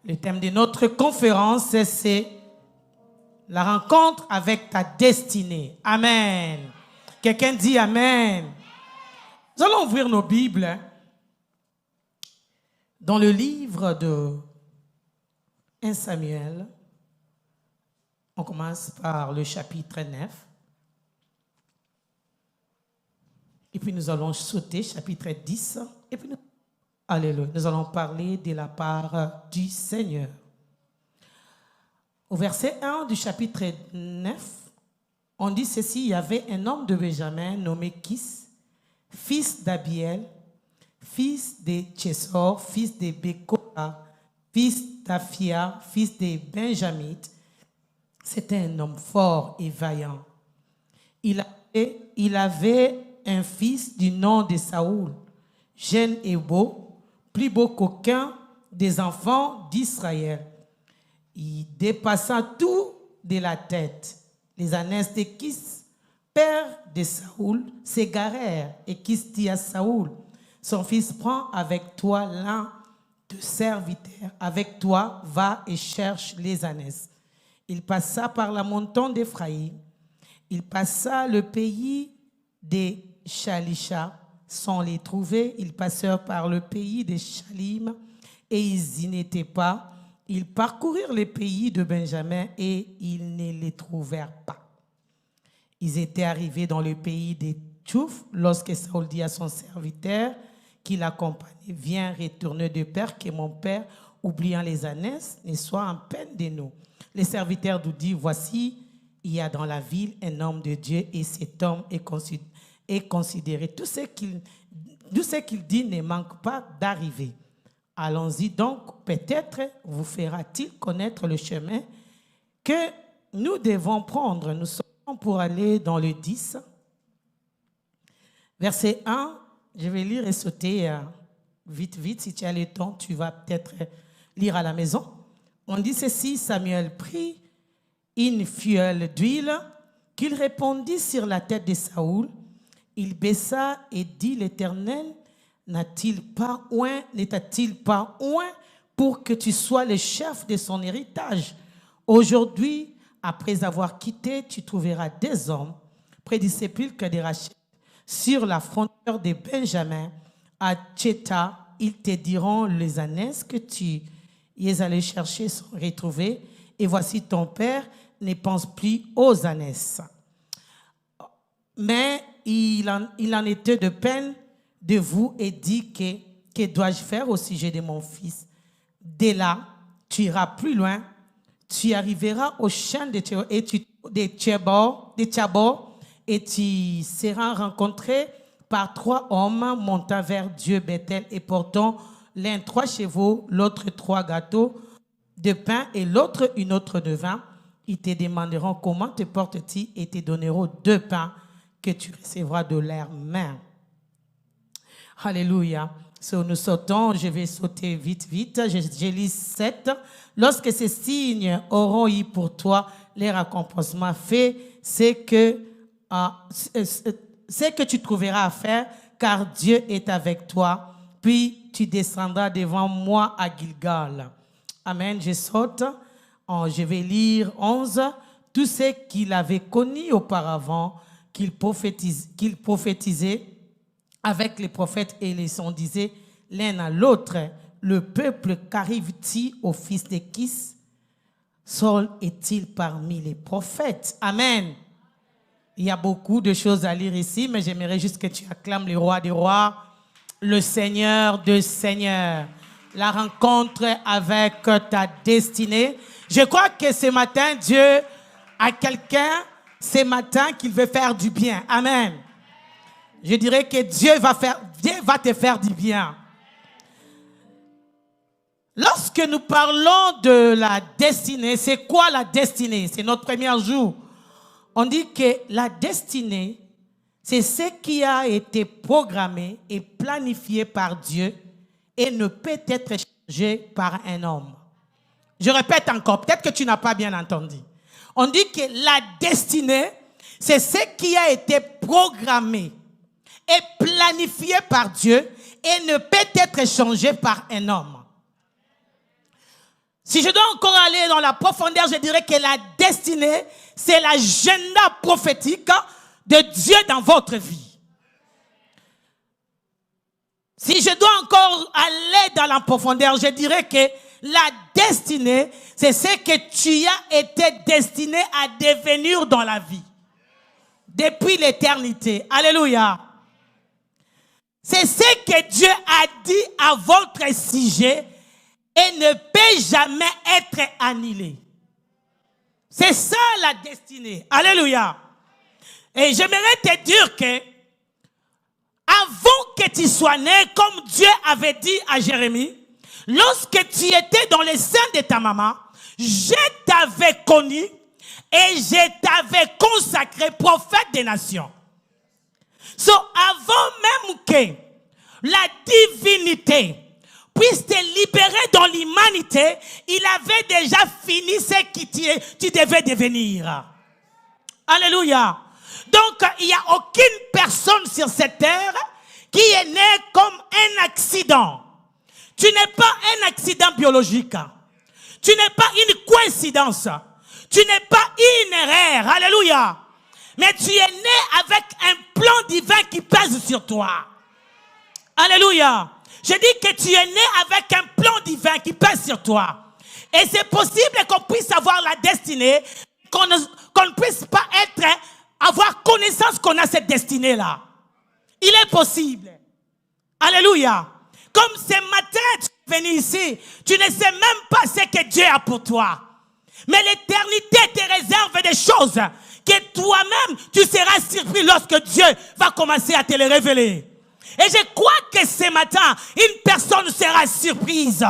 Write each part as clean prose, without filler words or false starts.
Le thème de notre conférence, c'est la rencontre avec ta destinée. Amen. Quelqu'un dit Amen. Nous allons ouvrir nos Bibles dans le livre de 1 Samuel. On commence par le chapitre 9. Et puis nous allons sauter chapitre 10. Et puis alléluia, nous allons parler de la part du Seigneur. Au verset 1 du chapitre 9, on dit ceci: il y avait un homme de Benjamin nommé Kis, fils d'Abiel, fils de Tchessor, fils de Bekora, fils d'Aphia, fils de Benjamite. C'était un homme fort et vaillant. Il avait un fils du nom de Saoul, jeune et beau, plus beau qu'aucun des enfants d'Israël. Il dépassa tout de la tête. Les ânesse de Kis, père de Saoul, s'égarèrent, et Kis dit à Saoul: son fils, prend avec toi l'un de serviteurs, avec toi va et cherche les ânesses. Il passa par la montagne d'Éphraïm, il passa le pays des Shalisha, sans les trouver. Ils passèrent par le pays des Shalim, et ils y n'étaient pas. Ils parcoururent les pays de Benjamin, et ils ne les trouvèrent pas. Ils étaient arrivés dans le pays des Tchouf, lorsque Saoul dit à son serviteur qui l'accompagnait: viens, retourner de peur que mon père, oubliant les ânesses, ne soit en peine de nous. Les serviteurs nous disent: voici, il y a dans la ville un homme de Dieu, et cet homme est considéré. Tout ce qu'il dit ne manque pas d'arriver. Allons-y donc, peut-être vous fera-t-il connaître le chemin que nous devons prendre. Nous sommes pour aller dans le 10. Verset 1, je vais lire et sauter vite. Si tu as le temps, tu vas peut-être lire à la maison. On dit ceci: Samuel prit une fiole d'huile qu'il répandit sur la tête de Saoul. Il baissa et dit: l'Éternel n'a-t-il pas oint pour que tu sois le chef de son héritage? Aujourd'hui, après avoir quitté, tu trouveras des hommes près du sépulcre de Rachel, sur la frontière de Benjamin, à Tchéta. Ils te diront: les ânesses que tu y es allé chercher sont retrouvées, et voici ton père ne pense plus aux ânesses. Mais il en était de peine de vous, et dit: que dois-je faire au sujet de mon fils? Dès là, tu iras plus loin, tu arriveras au champ de Tchabor, et tu seras rencontré par 3 hommes montant vers Dieu Bethel, et portant l'un 3 chevaux, l'autre 3 gâteaux de pain, et l'autre une autre de vin. Ils te demanderont: comment te portes-tu, et te donneront 2 pains que tu recevras de leurs mains. Alléluia. Nous sautons, je vais sauter vite. Je lis 7. Lorsque ces signes auront eu pour toi les récompensements faits, c'est que tu trouveras à faire, car Dieu est avec toi. Puis tu descendras devant moi à Gilgal. Amen. Je saute. Je vais lire 11. Tout ce qu'il avait connu auparavant, qu'il prophétisait avec les prophètes, et les on disait l'un à l'autre: le peuple qu'arrive-t-il au fils de Kis? Saul est-il parmi les prophètes? Amen. Il y a beaucoup de choses à lire ici, mais j'aimerais juste que tu acclames le roi des rois, le Seigneur des seigneurs. La rencontre avec ta destinée. Je crois que ce matin, Dieu a quelqu'un, ce matin, qu'il veut faire du bien. Amen. Je dirais que Dieu va te faire du bien. Lorsque nous parlons de la destinée, c'est quoi la destinée? C'est notre premier jour. On dit que la destinée, c'est ce qui a été programmé et planifié par Dieu et ne peut être changé par un homme. Je répète encore, peut-être que tu n'as pas bien entendu. On dit que la destinée, c'est ce qui a été programmé et planifié par Dieu et ne peut être changé par un homme. Si je dois encore aller dans la profondeur, je dirais que la destinée, c'est l'agenda prophétique de Dieu dans votre vie. Si je dois encore aller dans la profondeur, je dirais que la destinée, c'est ce que tu as été destiné à devenir dans la vie. Depuis l'éternité. Alléluia. C'est ce que Dieu a dit à votre sujet et ne peut jamais être annulé. C'est ça la destinée. Alléluia. Et j'aimerais te dire que avant que tu sois né, comme Dieu avait dit à Jérémie, lorsque tu étais dans le sein de ta maman, je t'avais connu et je t'avais consacré prophète des nations. So, avant même que la divinité puisse te libérer dans l'humanité, il avait déjà fini ce que tu devais devenir. Alléluia. Donc, il n'y a aucune personne sur cette terre qui est née comme un accident. Tu n'es pas un accident biologique. Tu n'es pas une coïncidence. Tu n'es pas une erreur. Alléluia. Mais tu es né avec un plan divin qui pèse sur toi. Alléluia. Je dis que tu es né avec un plan divin qui pèse sur toi. Et c'est possible qu'on puisse avoir la destinée, qu'on ne puisse pas avoir connaissance qu'on a cette destinée-là. Il est possible. Alléluia. Comme ce matin, tu es venu ici, tu ne sais même pas ce que Dieu a pour toi. Mais l'éternité te réserve des choses que toi-même, tu seras surpris lorsque Dieu va commencer à te les révéler. Et je crois que ce matin, une personne sera surprise.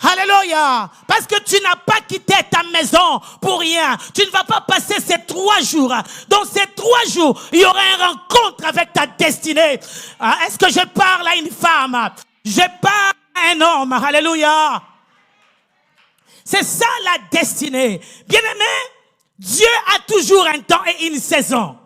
Alléluia. Parce que tu n'as pas quitté ta maison pour rien. Tu ne vas pas passer ces 3 jours. Dans ces 3 jours, il y aura une rencontre avec ta destinée. Est-ce que je parle à une femme? Je parle à un homme. Alléluia. C'est ça la destinée. Bien-aimé, Dieu a toujours un temps et une saison.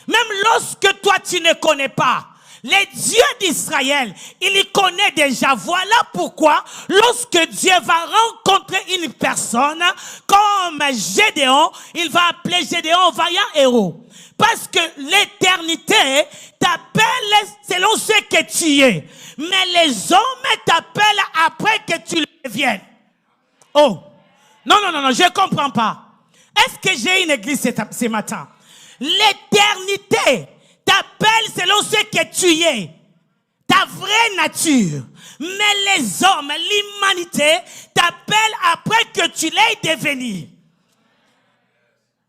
Même lorsque toi tu ne connais pas. Les dieux d'Israël, il y connaît déjà. Voilà pourquoi, lorsque Dieu va rencontrer une personne comme Gédéon, il va appeler Gédéon vaillant héros. Parce que l'éternité t'appelle selon ce que tu es. Mais les hommes t'appellent après que tu le deviennes. Oh, non, je ne comprends pas. Est-ce que j'ai une église ce matin? L'éternité t'appelle selon ce que tu es, ta vraie nature. Mais les hommes, l'humanité, t'appelle après que tu l'aies devenu.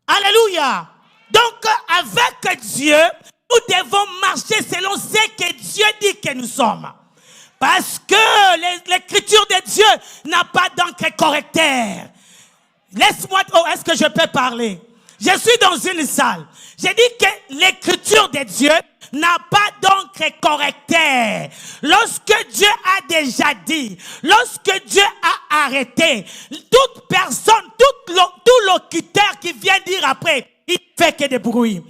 Alléluia. Donc, avec Dieu, nous devons marcher selon ce que Dieu dit que nous sommes. Parce que l'écriture de Dieu n'a pas d'encre correcteur. Laisse-moi, est-ce que je peux parler? Je suis dans une salle. J'ai dit que l'écriture de Dieu n'a pas d'encre correcteur. Lorsque Dieu a déjà dit, lorsque Dieu a arrêté, toute personne, tout locuteur qui vient dire après, il ne fait que des bruits.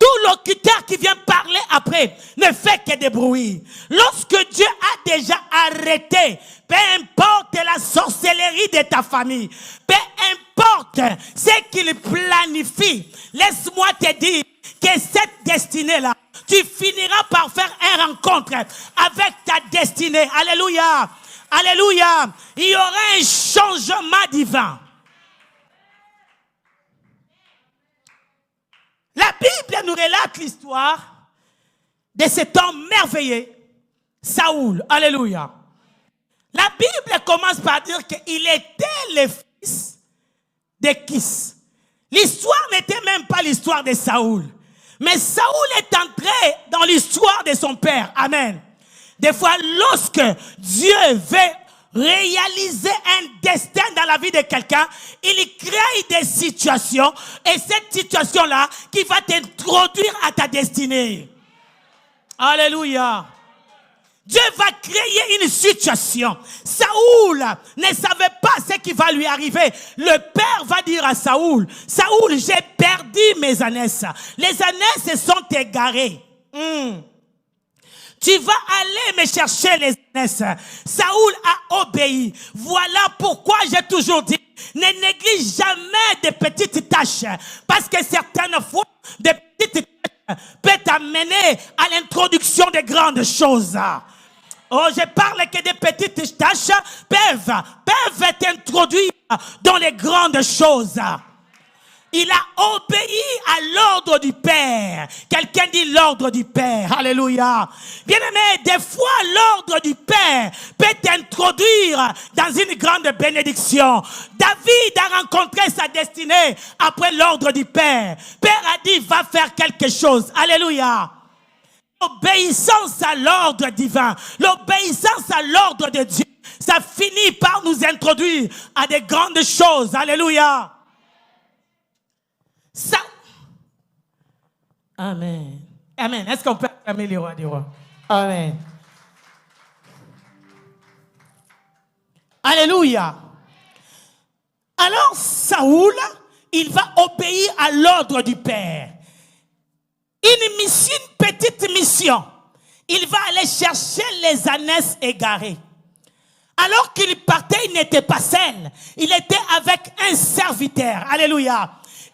Tout locuteur qui vient parler après ne fait que des bruits. Lorsque Dieu a déjà arrêté, peu importe la sorcellerie de ta famille, peu importe ce qu'il planifie, laisse-moi te dire que cette destinée-là, tu finiras par faire une rencontre avec ta destinée. Alléluia. Alléluia. Il y aura un changement divin. La Bible nous relate l'histoire de cet homme merveilleux, Saoul. Alléluia. La Bible commence par dire qu'il était le fils de Kis. L'histoire n'était même pas l'histoire de Saoul. Mais Saoul est entré dans l'histoire de son père. Amen. Des fois, lorsque Dieu veut réaliser un destin dans la vie de quelqu'un, il crée des situations et cette situation-là qui va t'introduire à ta destinée. Alléluia. Dieu va créer une situation. Saoul ne savait pas ce qui va lui arriver. Le père va dire à Saoul, Saoul, j'ai perdu mes ânesses. Les ânesses se sont égarées. Tu vas aller me chercher les ânesses. Saoul a obéi. Voilà pourquoi j'ai toujours dit, ne néglige jamais des petites tâches. Parce que certaines fois, des petites tâches peuvent t'amener à l'introduction des grandes choses. Oh, je parle que des petites tâches peuvent t'introduire dans les grandes choses. Il a obéi à l'ordre du Père. Quelqu'un dit l'ordre du Père. Alléluia. Bien-aimé, des fois l'ordre du Père peut t'introduire dans une grande bénédiction. David a rencontré sa destinée après l'ordre du Père. Père a dit, va faire quelque chose. Alléluia. L'obéissance à l'ordre divin, l'obéissance à l'ordre de Dieu, ça finit par nous introduire à des grandes choses. Alléluia. Ça. Amen. Amen. Est-ce qu'on peut acclamer les rois des rois? Amen. Alléluia. Alors Saoul, il va obéir à l'ordre du Père. Une petite mission. Il va aller chercher les ânesses égarées. Alors qu'il partait, il n'était pas seul. Il était avec un serviteur. Alléluia.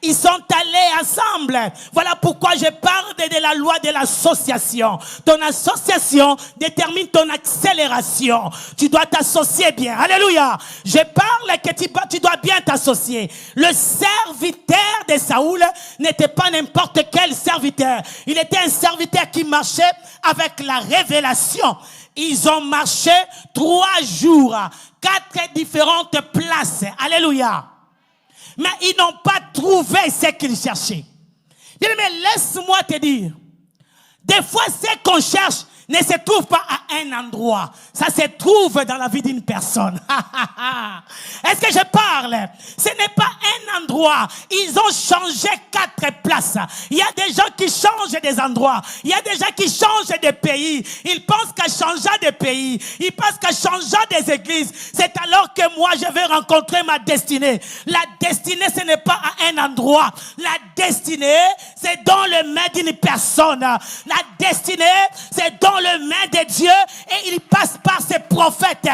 Ils sont allés ensemble. Voilà pourquoi je parle de la loi de l'association. Ton association détermine ton accélération. Tu dois t'associer bien. Alléluia. Je parle que tu dois bien t'associer. Le serviteur de Saoul n'était pas n'importe quel serviteur. Il était un serviteur qui marchait avec la révélation. Ils ont marché 3 jours, 4 différentes places. Alléluia. Mais ils n'ont pas trouvé ce qu'ils cherchaient. Bien, mais laisse-moi te dire, des fois ce qu'on cherche ne se trouve pas à un endroit. Ça se trouve dans la vie d'une personne. Est-ce que je parle? Ce n'est pas un endroit. Ils ont changé 4 places. Il y a des gens qui changent des endroits. Il y a des gens qui changent de pays. Ils pensent qu'en changeant de pays, ils pensent qu'en changeant des églises, c'est alors que moi je vais rencontrer ma destinée. La destinée, ce n'est pas à un endroit. La destinée, c'est dans le main d'une personne. La destinée, c'est dans le main de Dieu et il passe par ses prophètes.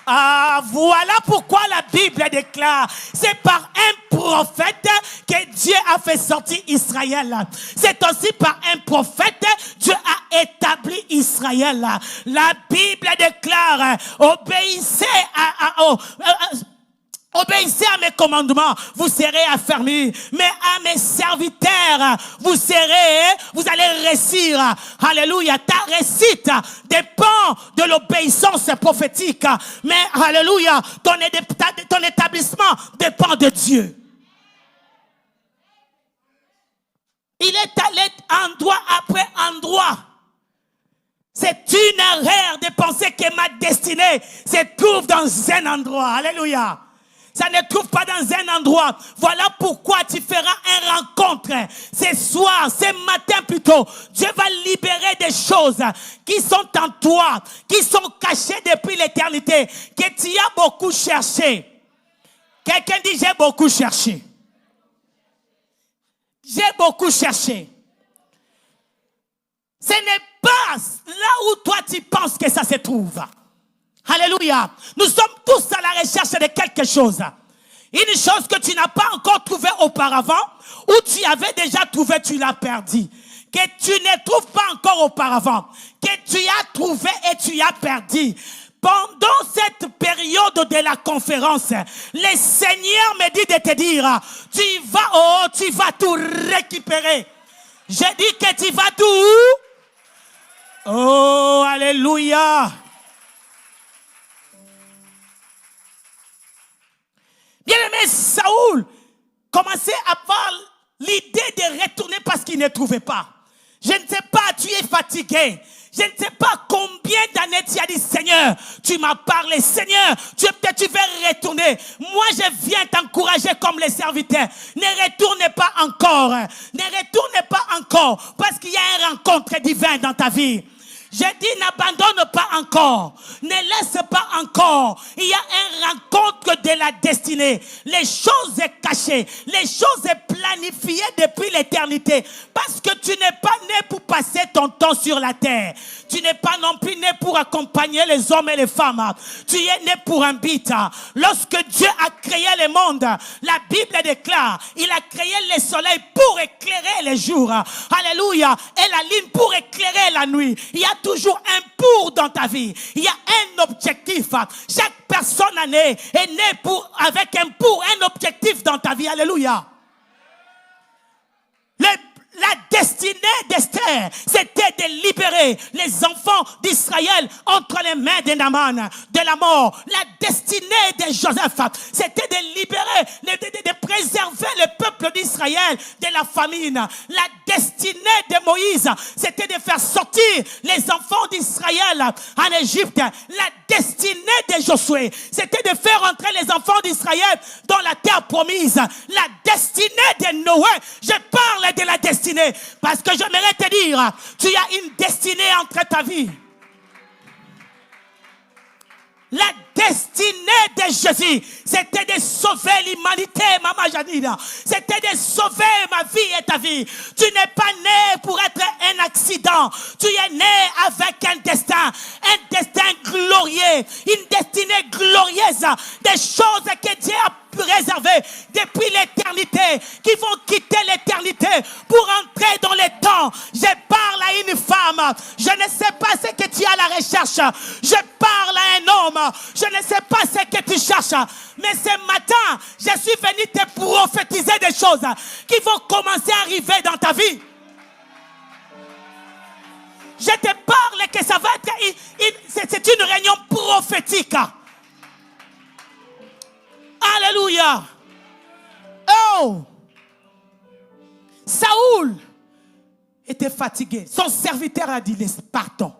Ah, voilà pourquoi la Bible déclare, c'est par un prophète que Dieu a fait sortir Israël. C'est aussi par un prophète Dieu a établi Israël. La Bible déclare, obéissez à mes commandements, vous serez affermis. Mais à mes serviteurs, vous allez réussir. Alléluia. Ta réussite dépend de l'obéissance prophétique. Mais alléluia, ton établissement dépend de Dieu. Il est allé endroit après endroit. C'est une erreur de penser que ma destinée se trouve dans un endroit. Alléluia. Ça ne trouve pas dans un endroit. Voilà pourquoi tu feras une rencontre ce soir, ce matin plutôt. Dieu va libérer des choses qui sont en toi, qui sont cachées depuis l'éternité, que tu as beaucoup cherché. Quelqu'un dit, j'ai beaucoup cherché. J'ai beaucoup cherché. Ce n'est pas là où toi tu penses que ça se trouve. Alléluia. Nous sommes tous à la recherche de quelque chose. Une chose que tu n'as pas encore trouvée auparavant, ou tu avais déjà trouvé, tu l'as perdu. Que tu ne trouves pas encore auparavant, que tu as trouvé et tu as perdu. Pendant cette période de la conférence, le Seigneur me dit de te dire, tu vas tout récupérer. J'ai dit que tu vas tout. Oh, alléluia. Bien-aimé, Saoul commençait à avoir l'idée de retourner parce qu'il ne trouvait pas. Je ne sais pas, tu es fatigué. Je ne sais pas combien d'années tu as dit, Seigneur, tu m'as parlé, Seigneur, tu veux retourner. Moi, je viens t'encourager comme les serviteurs. Ne retourne pas encore. Ne retourne pas encore parce qu'il y a une rencontre divine dans ta vie. J'ai dit, n'abandonne pas encore. Ne laisse pas encore. Il y a une rencontre de la destinée. Les choses sont cachées. Les choses sont planifiées depuis l'éternité. Parce que tu n'es pas né pour passer ton temps sur la terre. Tu n'es pas non plus né pour accompagner les hommes et les femmes. Tu es né pour un but. Lorsque Dieu a créé le monde, la Bible déclare, il a créé le soleil pour éclairer les jours. Alléluia. Et la lune pour éclairer la nuit. Il y a toujours un pour dans ta vie. Il y a un objectif. Chaque personne est née avec un pour, un objectif dans ta vie. Alléluia. La destinée d'Esther, c'était de libérer les enfants d'Israël entre les mains de Naaman, de la mort. La destinée de Joseph, c'était de libérer, de préserver le peuple d'Israël de la famine. La destinée de Moïse, c'était de faire sortir les enfants d'Israël en Égypte. La destinée de Josué, c'était de faire entrer les enfants d'Israël dans la terre promise. La destinée de Noé, je parle de la destinée. Parce que j'aimerais te dire, tu as une destinée entre ta vie. La destinée de Jésus, c'était de sauver l'humanité, Maman Janine. C'était de sauver ma vie et ta vie. Tu n'es pas né pour être un accident. Tu es né avec un destin glorieux, une destinée glorieuse, des choses que Dieu a réservées depuis l'éternité, qui vont quitter l'éternité pour entrer dans les temps. Je parle à une femme, je ne sais pas ce que tu as à la recherche. Je parle à un homme, je ne sais pas ce que tu cherches. Mais ce matin, je suis venu te prophétiser des choses qui vont commencer à arriver dans ta vie. Je te parle que ça va être c'est une réunion prophétique. Alléluia. Oh. Saoul était fatigué. Son serviteur a dit, partons.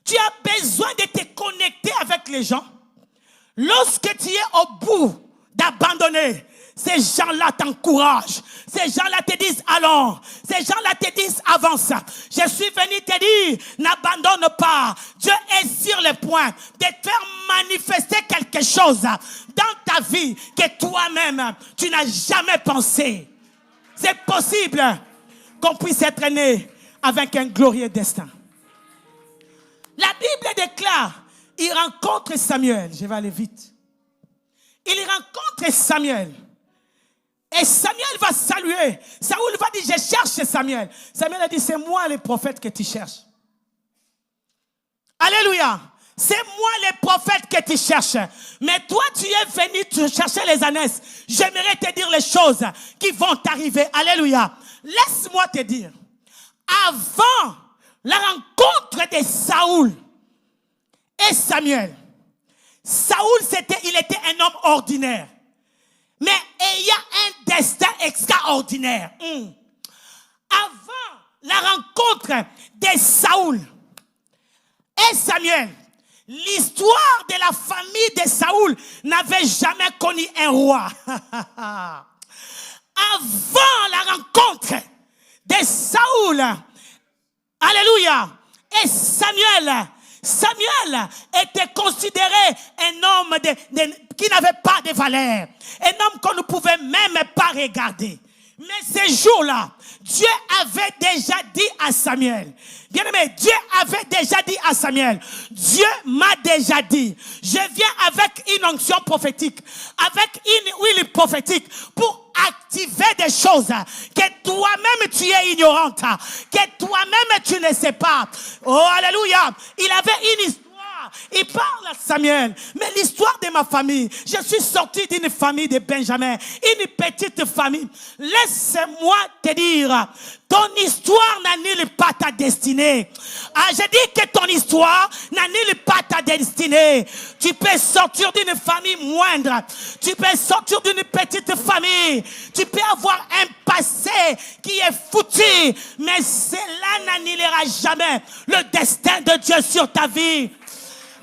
Tu as besoin de te connecter avec les gens. Lorsque tu es au bout d'abandonner, ces gens-là t'encouragent. Ces gens-là te disent allons. Ces gens-là te disent avance. Je suis venu te dire n'abandonne pas. Dieu est sur le point de faire manifester quelque chose dans ta vie que toi-même tu n'as jamais pensé. C'est possible qu'on puisse être né avec un glorieux destin. La Bible déclare, il rencontre Samuel. Je vais aller vite. Il rencontre Samuel. Et Samuel va saluer. Saoul va dire, je cherche Samuel. Samuel a dit, c'est moi le prophète que tu cherches. Alléluia. C'est moi le prophète que tu cherches. Mais toi, tu es venu chercher les ânesses. J'aimerais te dire les choses qui vont t'arriver. Alléluia. Laisse-moi te dire. Avant la rencontre de Saoul et Samuel, Saoul, il était un homme ordinaire. Mais il y a un destin extraordinaire. Avant la rencontre de Saoul et Samuel, l'histoire de la famille de Saoul n'avait jamais connu un roi. Avant la rencontre de Saoul, alléluia, et Samuel était considéré un homme qui n'avait pas de valeur. Un homme qu'on ne pouvait même pas regarder. Mais ce jour-là, Dieu avait déjà dit à Samuel, bien-aimé, Dieu avait déjà dit à Samuel, Dieu m'a déjà dit, je viens avec une onction prophétique, avec une huile prophétique pour activer des choses que toi-même tu es ignorante, que toi-même tu ne sais pas. Oh, alléluia. Il avait une histoire. Il parle à Samuel, mais l'histoire de ma famille, je suis sorti d'une famille de Benjamin, une petite famille. Laisse-moi te dire, ton histoire n'annule pas ta destinée. Je dis que ton histoire n'annule pas ta destinée. Tu peux sortir d'une famille moindre, tu peux sortir d'une petite famille, tu peux avoir un passé qui est foutu, mais cela n'annulera jamais le destin de Dieu sur ta vie.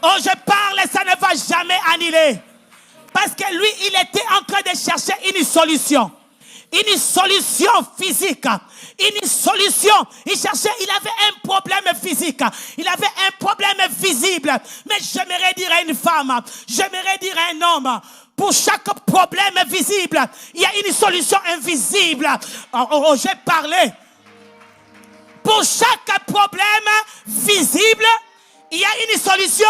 Oh, je parle et ça ne va jamais annuler. Parce que lui, il était en train de chercher une solution. Une solution physique. Une solution. Il avait un problème physique. Il avait un problème visible. Mais j'aimerais dire à une femme, j'aimerais dire à un homme, Pour chaque problème visible, il y a une solution invisible. J'ai parlé. Pour chaque problème visible, il y a une solution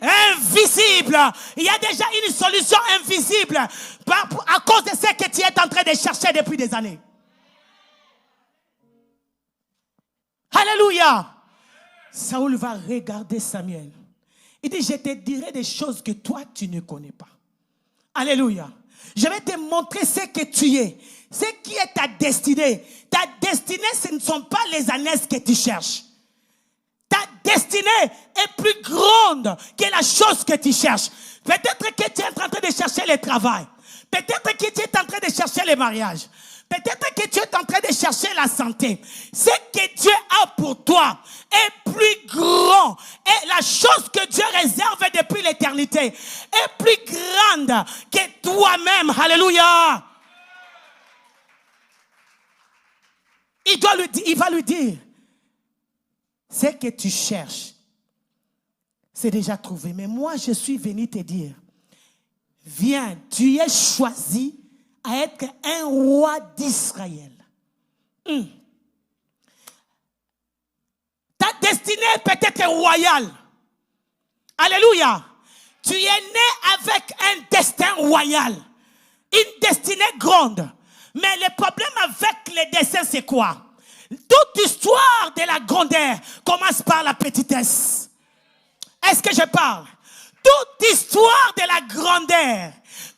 invisible. Il y a déjà une solution invisible à cause de ce que tu es en train de chercher depuis des années. Alléluia. Saoul va regarder Samuel. Il dit, je te dirai des choses que toi, tu ne connais pas. Alléluia. Je vais te montrer ce que tu es. Ce qui est ta destinée. Ta destinée, ce ne sont pas les ânesses que tu cherches. Ta destinée est plus grande que la chose que tu cherches. Peut-être que tu es en train de chercher le travail. Peut-être que tu es en train de chercher le mariage. Peut-être que tu es en train de chercher la santé. Ce que Dieu a pour toi est plus grand. Et la chose que Dieu réserve depuis l'éternité est plus grande que toi-même. Alléluia. Il va lui dire, ce que tu cherches, c'est déjà trouvé. Mais moi, je suis venu te dire, viens, tu es choisi à être un roi d'Israël. Ta destinée peut être royale. Alléluia. Tu es né avec un destin royal. Une destinée grande. Mais le problème avec les destins, c'est quoi? Toute histoire de la grandeur commence par la petitesse. Est-ce que je parle? Toute histoire de la grandeur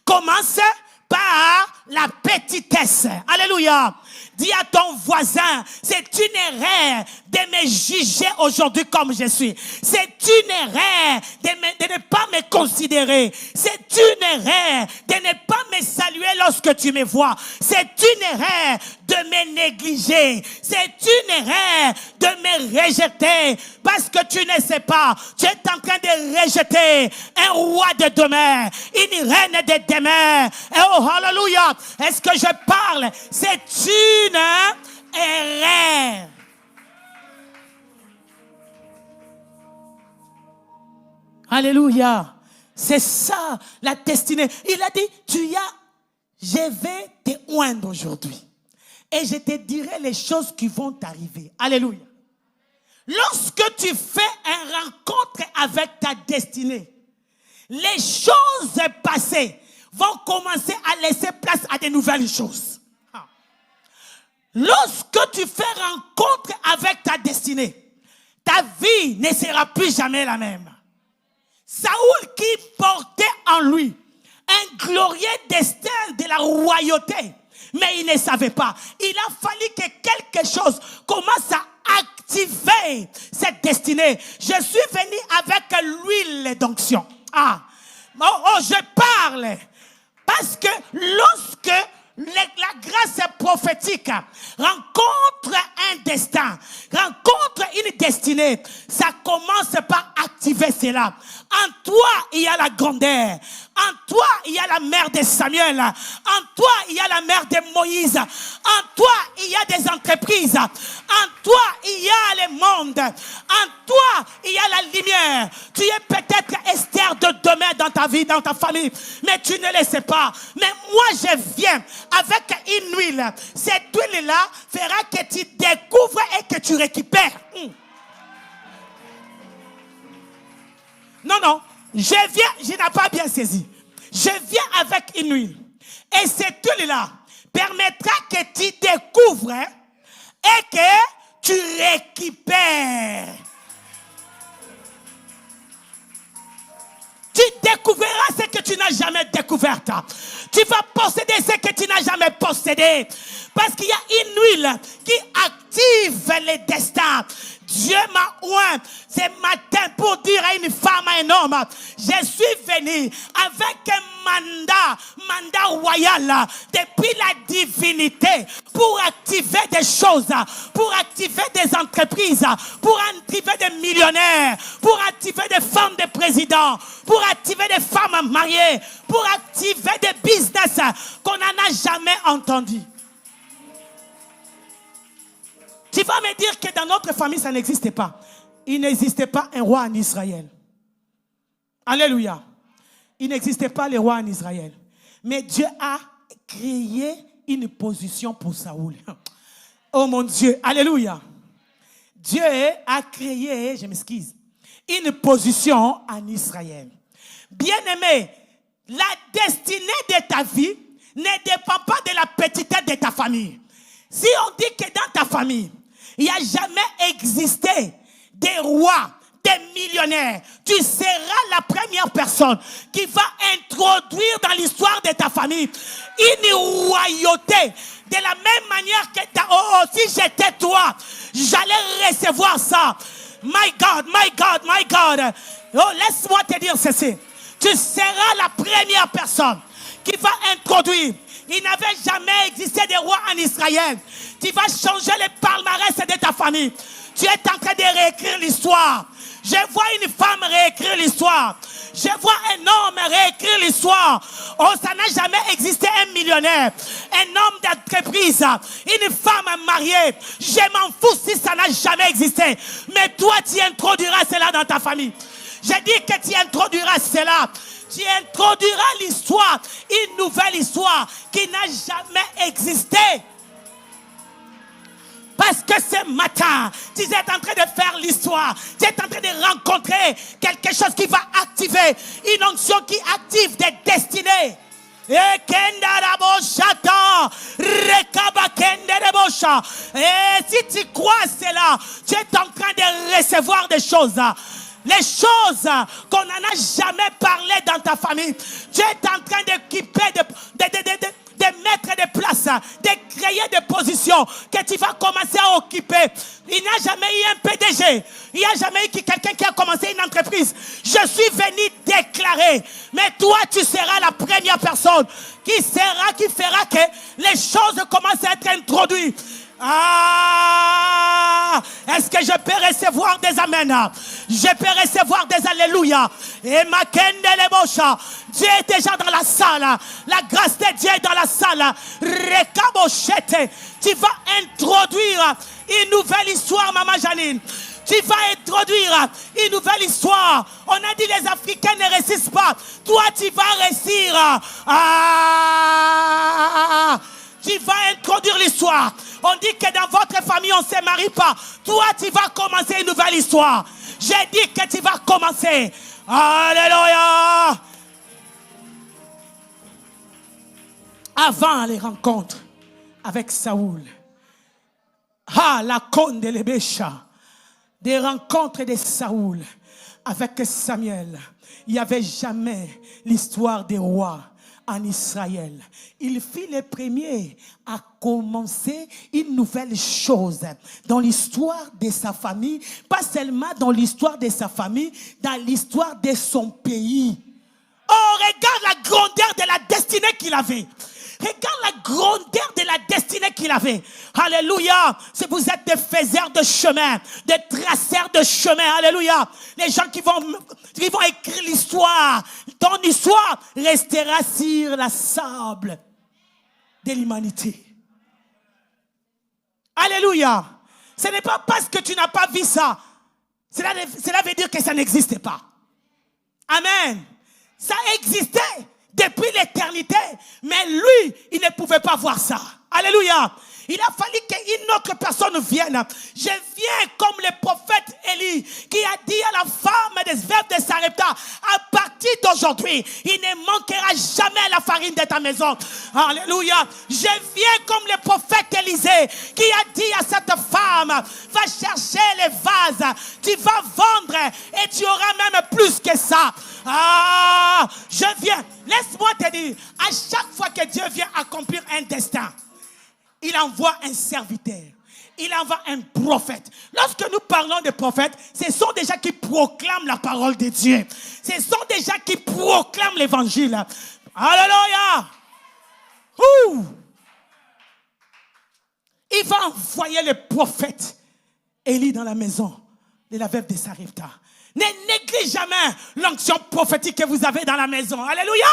commence par la petitesse. Alléluia. Dis à ton voisin, c'est une erreur de me juger aujourd'hui comme je suis. C'est une erreur de ne pas me considérer. C'est une erreur de ne pas me saluer lorsque tu me vois. C'est une erreur de me négliger. C'est une erreur de me rejeter. Parce que tu ne sais pas, tu es en train de rejeter un roi de demain, une reine de demain. Et oh, alléluia. Est-ce que je parle? C'est une erreur. Alléluia. C'est ça la destinée. Il a dit, je vais te oindre aujourd'hui. Et je te dirai les choses qui vont t'arriver. Alléluia. Lorsque tu fais une rencontre avec ta destinée, les choses passées vont commencer à laisser place à de nouvelles choses. Lorsque tu fais rencontre avec ta destinée, ta vie ne sera plus jamais la même. Saoul qui portait en lui un glorieux destin de la royauté, mais il ne savait pas. Il a fallu que quelque chose commence à activer cette destinée. Je suis venu avec l'huile d'onction. Je parle parce que lorsque la grâce prophétique rencontre un destin, rencontre une destinée, ça commence par activer cela. En toi, il y a la grandeur. En toi, il y a la mère de Samuel. En toi, il y a la mère de Moïse. En toi, il y a des entreprises. En toi, il y a le monde. En toi, il y a la lumière. Tu es peut-être Esther de demain dans ta vie, dans ta famille, mais tu ne le sais pas. Mais moi, je viens avec une huile. Cette huile-là fera que tu découvres et que tu récupères. Non, je n'ai pas bien saisi. Je viens avec une huile. Et cette huile-là permettra que tu découvres et que tu récupères. Tu découvriras ce que tu n'as jamais découvert. Tu vas posséder ce que tu n'as jamais possédé. Parce qu'il y a une huile qui active les destins. Dieu m'a oint ce matin pour dire à une femme, à un homme, je suis venu avec un mandat royal depuis la divinité pour activer des choses, pour activer des entreprises, pour activer des millionnaires, pour activer des femmes de présidents, pour activer des femmes mariées, pour activer des business qu'on n'en a jamais entendu. Tu vas me dire que dans notre famille, ça n'existait pas. Il n'existait pas un roi en Israël. Alléluia. il n'existait pas les rois en Israël. Mais Dieu a créé une position pour Saoul. Oh mon Dieu, alléluia. Dieu a créé, je m'excuse, une position en Israël. Bien-aimé, la destinée de ta vie ne dépend pas de la petitesse de ta famille. Si on dit que dans ta famille, il n'y a jamais existé des rois, des millionnaires, tu seras la première personne qui va introduire dans l'histoire de ta famille une royauté. De la même manière que si j'étais toi, j'allais recevoir ça. My God, my God, my God. Oh, laisse-moi te dire ceci. Tu seras la première personne qui va introduire. Il n'avait jamais existé de roi en Israël. Tu vas changer les palmarès de ta famille. Tu es en train de réécrire l'histoire. Je vois une femme réécrire l'histoire. Je vois un homme réécrire l'histoire. Oh, ça n'a jamais existé un millionnaire, un homme d'entreprise, une femme mariée. Je m'en fous si ça n'a jamais existé. Mais toi, tu introduiras cela dans ta famille. J'ai dit que tu introduiras cela. Tu introduiras l'histoire, une nouvelle histoire qui n'a jamais existé. Parce que ce matin, tu es en train de faire l'histoire. Tu es en train de rencontrer quelque chose qui va activer une onction qui active des destinées. Et si tu crois cela, tu es en train de recevoir des choses. Les choses qu'on n'en a jamais parlé dans ta famille. Tu es en train d'équiper de mettre des places, de créer des positions que tu vas commencer à occuper. Il n'y a jamais eu un PDG. Il n'y a jamais eu quelqu'un qui a commencé une entreprise. Je suis venu déclarer. Mais toi, tu seras la première personne qui fera que les choses commencent à être introduites. Ah, est-ce que je peux recevoir des amens? Je peux recevoir des alléluia. Et ma kendele. Dieu est déjà dans la salle. La grâce de Dieu est dans la salle. Rekaboshete. Tu vas introduire une nouvelle histoire, Maman Janine. Tu vas introduire une nouvelle histoire. On a dit les Africains ne réussissent pas. Toi, tu vas réussir. Tu vas introduire l'histoire. On dit que dans votre famille, on ne se marie pas. Toi, tu vas commencer une nouvelle histoire. J'ai dit que tu vas commencer. Alléluia. Avant les rencontres avec Saoul, la conde de l'Ébécha, des rencontres de Saoul avec Samuel, il n'y avait jamais l'histoire des rois en Israël. Il fut le premier à commencer une nouvelle chose dans l'histoire de sa famille, pas seulement dans l'histoire de sa famille, dans l'histoire de son pays. Oh, regarde la grandeur de la destinée qu'il avait. Regarde la grandeur de la destinée qu'il avait. Alléluia. Si vous êtes des faiseurs de chemin, des traceurs de chemin, alléluia. Les gens qui vont écrire l'histoire. Ton histoire restera sur la sable de l'humanité. Alléluia. Ce n'est pas parce que tu n'as pas vu ça. Cela veut dire que ça n'existait pas. Amen. Ça existait depuis l'éternité, mais lui, il ne pouvait pas voir ça. Alléluia. Il a fallu qu'une autre personne vienne. Je viens comme le prophète Élie qui a dit à la femme des veuves de Sarepta, à partir d'aujourd'hui, il ne manquera jamais la farine de ta maison. Alléluia. Je viens comme le prophète Élisée qui a dit à cette femme, va chercher les vases, tu vas vendre et tu auras même plus que ça. Je viens. Laisse-moi te dire, à chaque fois que Dieu vient accomplir un destin, il envoie un serviteur. Il envoie un prophète. Lorsque nous parlons de prophètes, ce sont des gens qui proclament la parole de Dieu. Ce sont des gens qui proclament l'évangile. Alléluia. Il va envoyer le prophète Élie dans la maison de la veuve de Sarepta. Ne néglige jamais l'onction prophétique que vous avez dans la maison. Alléluia.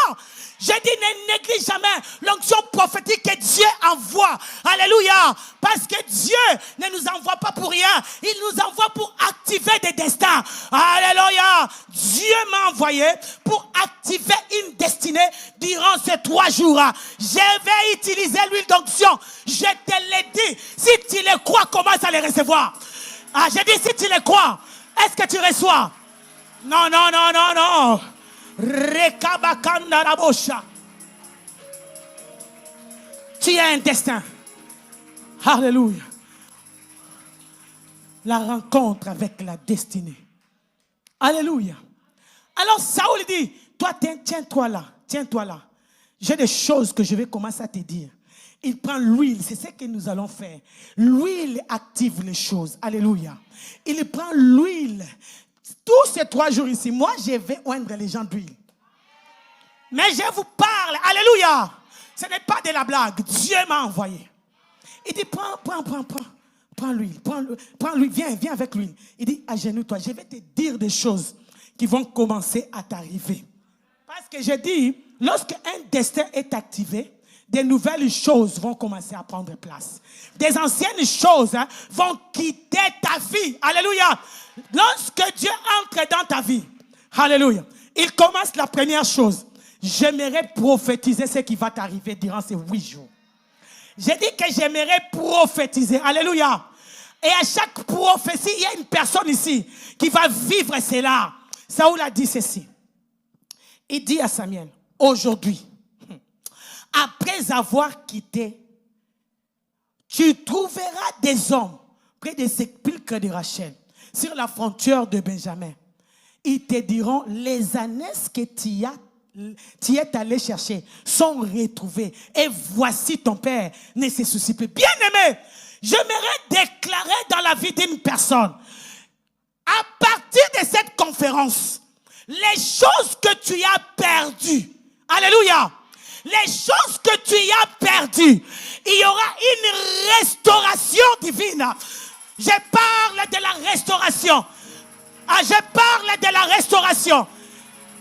Je dis, ne néglige jamais l'onction prophétique que Dieu envoie. Alléluia. Parce que Dieu ne nous envoie pas pour rien. Il nous envoie pour activer des destins. Alléluia. Dieu m'a envoyé pour activer une destinée durant ces 3 jours. Je vais utiliser l'huile d'onction. Je te l'ai dit. Si tu les crois, commence à les recevoir. Ah, j'ai dit, si tu les crois, est-ce que tu reçois? Non, non, non, non, non. Tu as un destin. Alléluia. La rencontre avec la destinée. Alléluia. Alors Saoul dit, toi tiens-toi là, tiens-toi là. J'ai des choses que je vais commencer à te dire. Il prend l'huile, c'est ce que nous allons faire. L'huile active les choses. Alléluia. Il prend l'huile. Tous ces 3 jours ici, moi je vais oindre les gens d'huile. Mais je vous parle, alléluia. Ce n'est pas de la blague. Dieu m'a envoyé. Il dit, prends l'huile, prends l'huile, viens avec l'huile. Il dit, agenouille-toi, je vais te dire des choses qui vont commencer à t'arriver. Parce que je dis, lorsqu'un destin est activé, des nouvelles choses vont commencer à prendre place. Des anciennes choses vont quitter ta vie. Alléluia. Lorsque Dieu entre dans ta vie, alléluia, il commence la première chose. J'aimerais prophétiser ce qui va t'arriver durant ces 8 jours. J'ai dit que j'aimerais prophétiser. Alléluia. Et à chaque prophétie, il y a une personne ici qui va vivre cela. Saoul a dit ceci. Il dit à Samuel, aujourd'hui, après avoir quitté, tu trouveras des hommes près des sépulcres de Rachel, sur la frontière de Benjamin. Ils te diront, les ânesses que tu es allé chercher sont retrouvées. Et voici ton père ne se soucie plus. Bien-aimé, j'aimerais déclarer dans la vie d'une personne, à partir de cette conférence, les choses que tu as perdues, alléluia, les choses que tu as perdues, il y aura une restauration divine. Je parle de la restauration. Je parle de la restauration.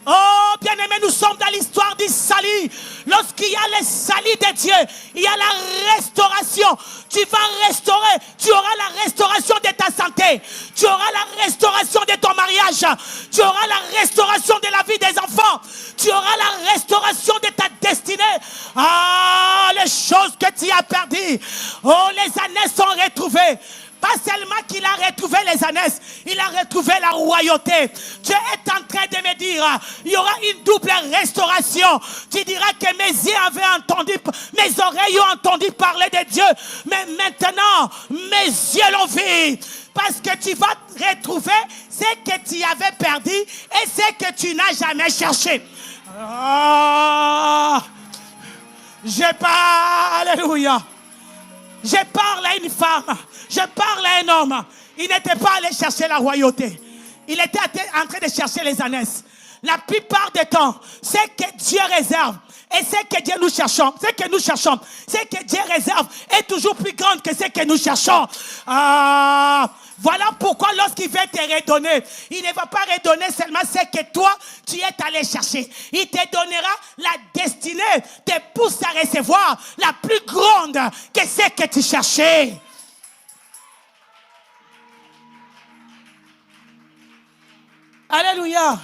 Oh, bien-aimé, nous sommes dans l'histoire du salut. Lorsqu'il y a le salut de Dieu, il y a la restauration. Tu vas restaurer. Tu auras la restauration de ta santé. Tu auras la restauration de ton mariage. Tu auras la restauration de la vie des enfants. Tu auras la restauration de ta destinée. Ah, les choses que tu as perdues. Oh, les années sont retrouvées. Pas seulement qu'il a retrouvé les ânesses, il a retrouvé la royauté. Dieu est en train de me dire, il y aura une double restauration. Tu diras que mes yeux avaient entendu, mes oreilles ont entendu parler de Dieu. Mais maintenant, mes yeux l'ont vu. Parce que tu vas retrouver ce que tu avais perdu et ce que tu n'as jamais cherché. Oh, je parle, alléluia. Je parle à une femme, je parle à un homme. Il n'était pas allé chercher la royauté. Il était en train de chercher les ânesses. La plupart des temps, ce que Dieu réserve et ce que Dieu nous cherchons, ce que nous cherchons, ce que Dieu réserve est toujours plus grand que ce que nous cherchons. Voilà pourquoi lorsqu'il veut te redonner, il ne va pas redonner seulement ce que toi, tu es allé chercher. Il te donnera la destinée, te pousse à recevoir la plus grande que ce que tu cherchais. Alléluia.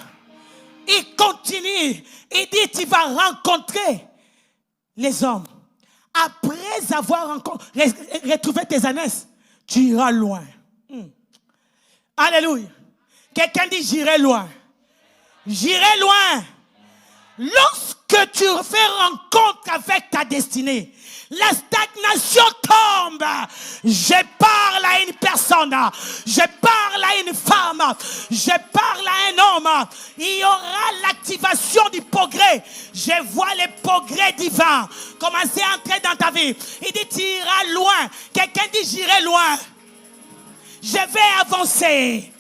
Il continue. Il dit, tu vas rencontrer les hommes. Après avoir retrouvé tes ânesses, tu iras loin. Alléluia. Quelqu'un dit, j'irai loin. J'irai loin. Lorsque tu fais rencontre avec ta destinée, la stagnation tombe. Je parle à une personne, je parle à une femme, je parle à un homme. Il y aura l'activation du progrès. Je vois les progrès divins commencer à entrer dans ta vie. Il dit, tu iras loin. Quelqu'un dit, j'irai loin. Je vais avancer.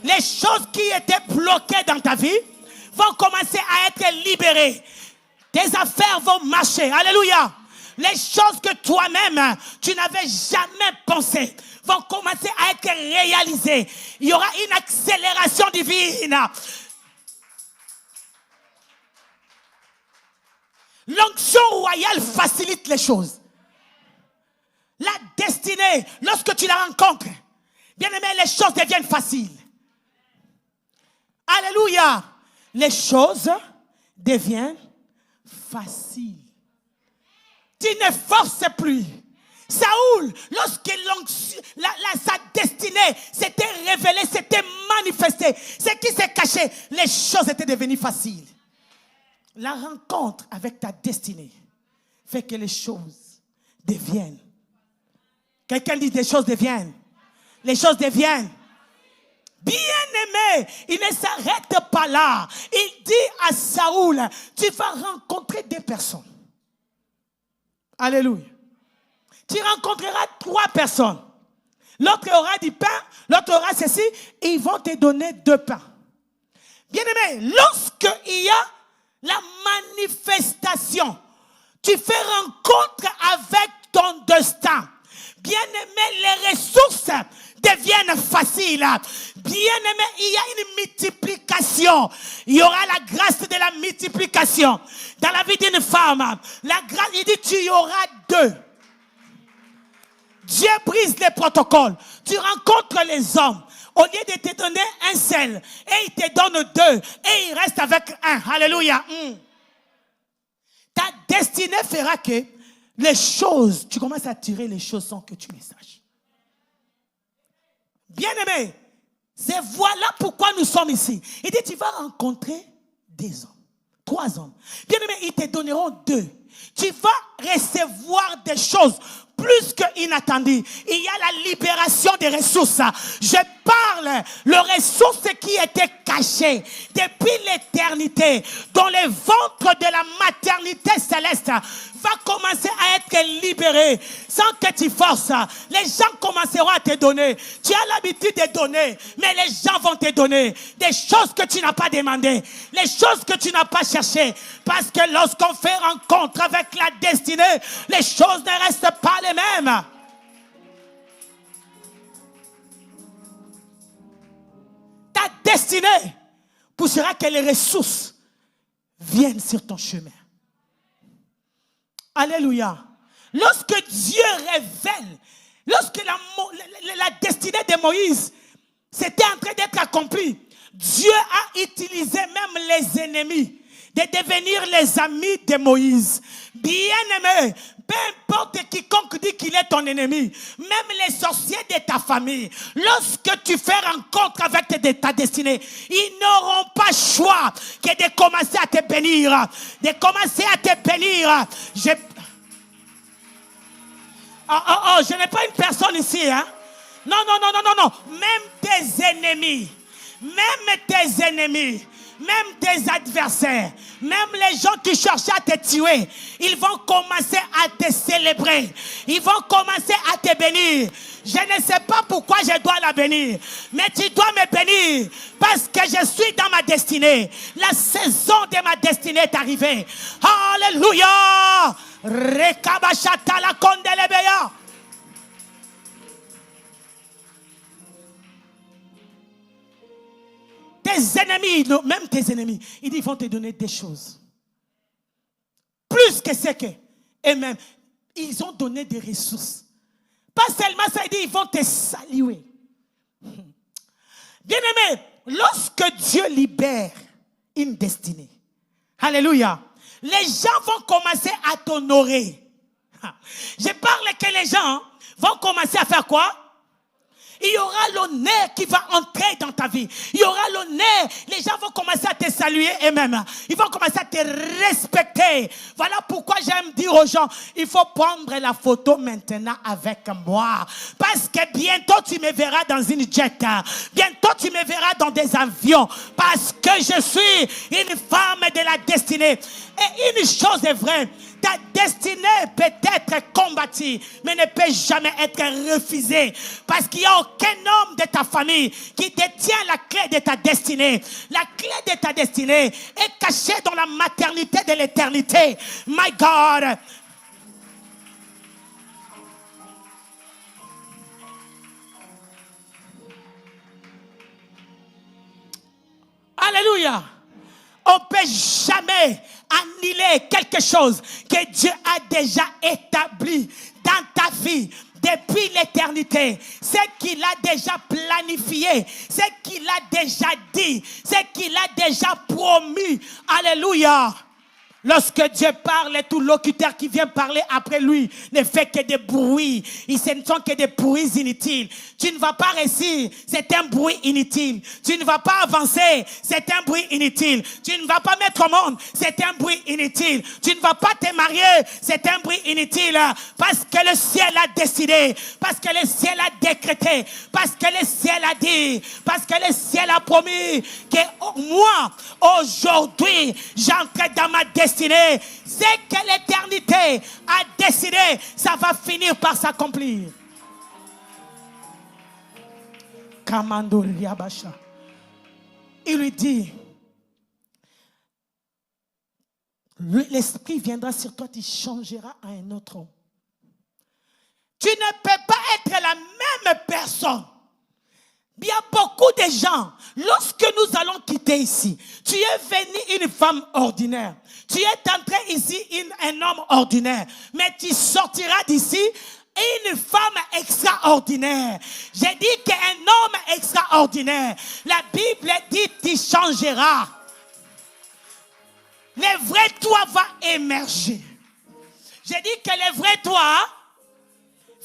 Les choses qui étaient bloquées dans ta vie vont commencer à être libérées. Tes affaires vont marcher. Alléluia. Les choses que toi-même, tu n'avais jamais pensé vont commencer à être réalisées. Il y aura une accélération divine. L'onction royale facilite les choses. La destinée, lorsque tu la rencontres, bien aimé, les choses deviennent faciles. Alléluia. Les choses deviennent faciles. Tu ne forces plus. Saoul, lorsque sa destinée s'était révélée, s'était manifestée, ce qui s'est caché, les choses étaient devenues faciles. La rencontre avec ta destinée fait que les choses deviennent. Quelqu'un dit des choses deviennent. Les choses deviennent. Bien-aimé, il ne s'arrête pas là. Il dit à Saoul, tu vas rencontrer des personnes. Alléluia. Tu rencontreras 3 personnes. L'autre aura du pain, l'autre aura ceci, et ils vont te donner 2 pains. Bien-aimé, lorsqu'il y a la manifestation, tu fais rencontre avec ton destin. Bien-aimé, les ressources deviennent faciles. Bien-aimé, il y a une multiplication. Il y aura la grâce de la multiplication. Dans la vie d'une femme, la grâce, il dit tu y auras 2. Dieu brise les protocoles. Tu rencontres les hommes. Au lieu de te donner un seul, et il te donne 2, et il reste avec 1. Alléluia. Ta destinée fera que les choses, tu commences à attirer les choses sans que tu les saches. Bien-aimé, c'est voilà pourquoi nous sommes ici. Il dit, tu vas rencontrer des hommes, 3 hommes. Bien-aimé, ils te donneront 2. Tu vas recevoir des choses plus qu'inattendues. Il y a la libération des ressources. Je parle, les ressources qui étaient cachées depuis l'éternité dans le ventre de la maternité céleste va commencer à être libéré sans que tu forces. Les gens commenceront à te donner. Tu as l'habitude de donner, mais les gens vont te donner des choses que tu n'as pas demandées, les choses que tu n'as pas cherchées. Parce que lorsqu'on fait rencontre avec la destinée, les choses ne restent pas les mêmes. Ta destinée poussera que les ressources viennent sur ton chemin. Alléluia. Lorsque Dieu révèle, lorsque la destinée de Moïse c'était en train d'être accomplie, Dieu a utilisé même les ennemis de devenir les amis de Moïse. Bien-aimé, peu importe quiconque dit qu'il est ton ennemi, même les sorciers de ta famille, lorsque tu fais rencontre avec ta destinée, ils n'auront pas choix que de commencer à te bénir. De commencer à te bénir. Je n'ai pas une personne ici, hein? Non. Même tes ennemis, même tes adversaires, même les gens qui cherchaient à te tuer, ils vont commencer à te célébrer. Ils vont commencer à te bénir. Je ne sais pas pourquoi je dois la bénir, mais tu dois me bénir parce que je suis dans ma destinée. La saison de ma destinée est arrivée. Alléluia. Rekabashata la kondelebeya. Tes ennemis, même tes ennemis, ils vont te donner des choses. Plus que ce que. Et même, ils ont donné des ressources. Pas seulement ça, il dit, ils vont te saluer. Bien-aimé, lorsque Dieu libère une destinée, alléluia, les gens vont commencer à t'honorer. Je parle que les gens vont commencer à faire quoi? Il y aura l'honneur qui va entrer dans ta vie. Il y aura l'honneur. Les gens vont commencer à te saluer eux-mêmes. Ils vont commencer à te respecter. Voilà pourquoi j'aime dire aux gens, il faut prendre la photo maintenant avec moi. Parce que bientôt tu me verras dans une jet. Bientôt tu me verras dans des avions. Parce que je suis une femme de la destinée. Et une chose est vraie. Ta destinée peut être combattue, mais ne peut jamais être refusée. Parce qu'il n'y a aucun homme de ta famille qui détient la clé de ta destinée. La clé de ta destinée est cachée dans la maternité de l'éternité. My God. Alléluia. On ne peut jamais annuler quelque chose que Dieu a déjà établi dans ta vie depuis l'éternité. Ce qu'il a déjà planifié, ce qu'il a déjà dit, ce qu'il a déjà promis. Alléluia. Lorsque Dieu parle, tout locuteur qui vient parler après lui ne fait que des bruits. Ce ne sont que des bruits inutiles. Tu ne vas pas réussir, c'est un bruit inutile. Tu ne vas pas avancer, c'est un bruit inutile. Tu ne vas pas mettre au monde, c'est un bruit inutile. Tu ne vas pas te marier, c'est un bruit inutile. Parce que le ciel a décidé, parce que le ciel a décrété, parce que le ciel a dit, parce que le ciel a promis que moi, aujourd'hui, j'entre dans ma destinée. C'est que l'éternité a décidé, ça va finir par s'accomplir. Il lui dit, l'esprit viendra sur toi, tu changeras à un autre homme. Tu ne peux pas être la même personne. Il y a beaucoup de gens, lorsque nous allons quitter ici, tu es venu une femme ordinaire, tu es entré ici un homme ordinaire, mais tu sortiras d'ici une femme extraordinaire. J'ai dit qu'un homme extraordinaire, la Bible dit tu changeras. Le vrai toi va émerger. J'ai dit que le vrai toi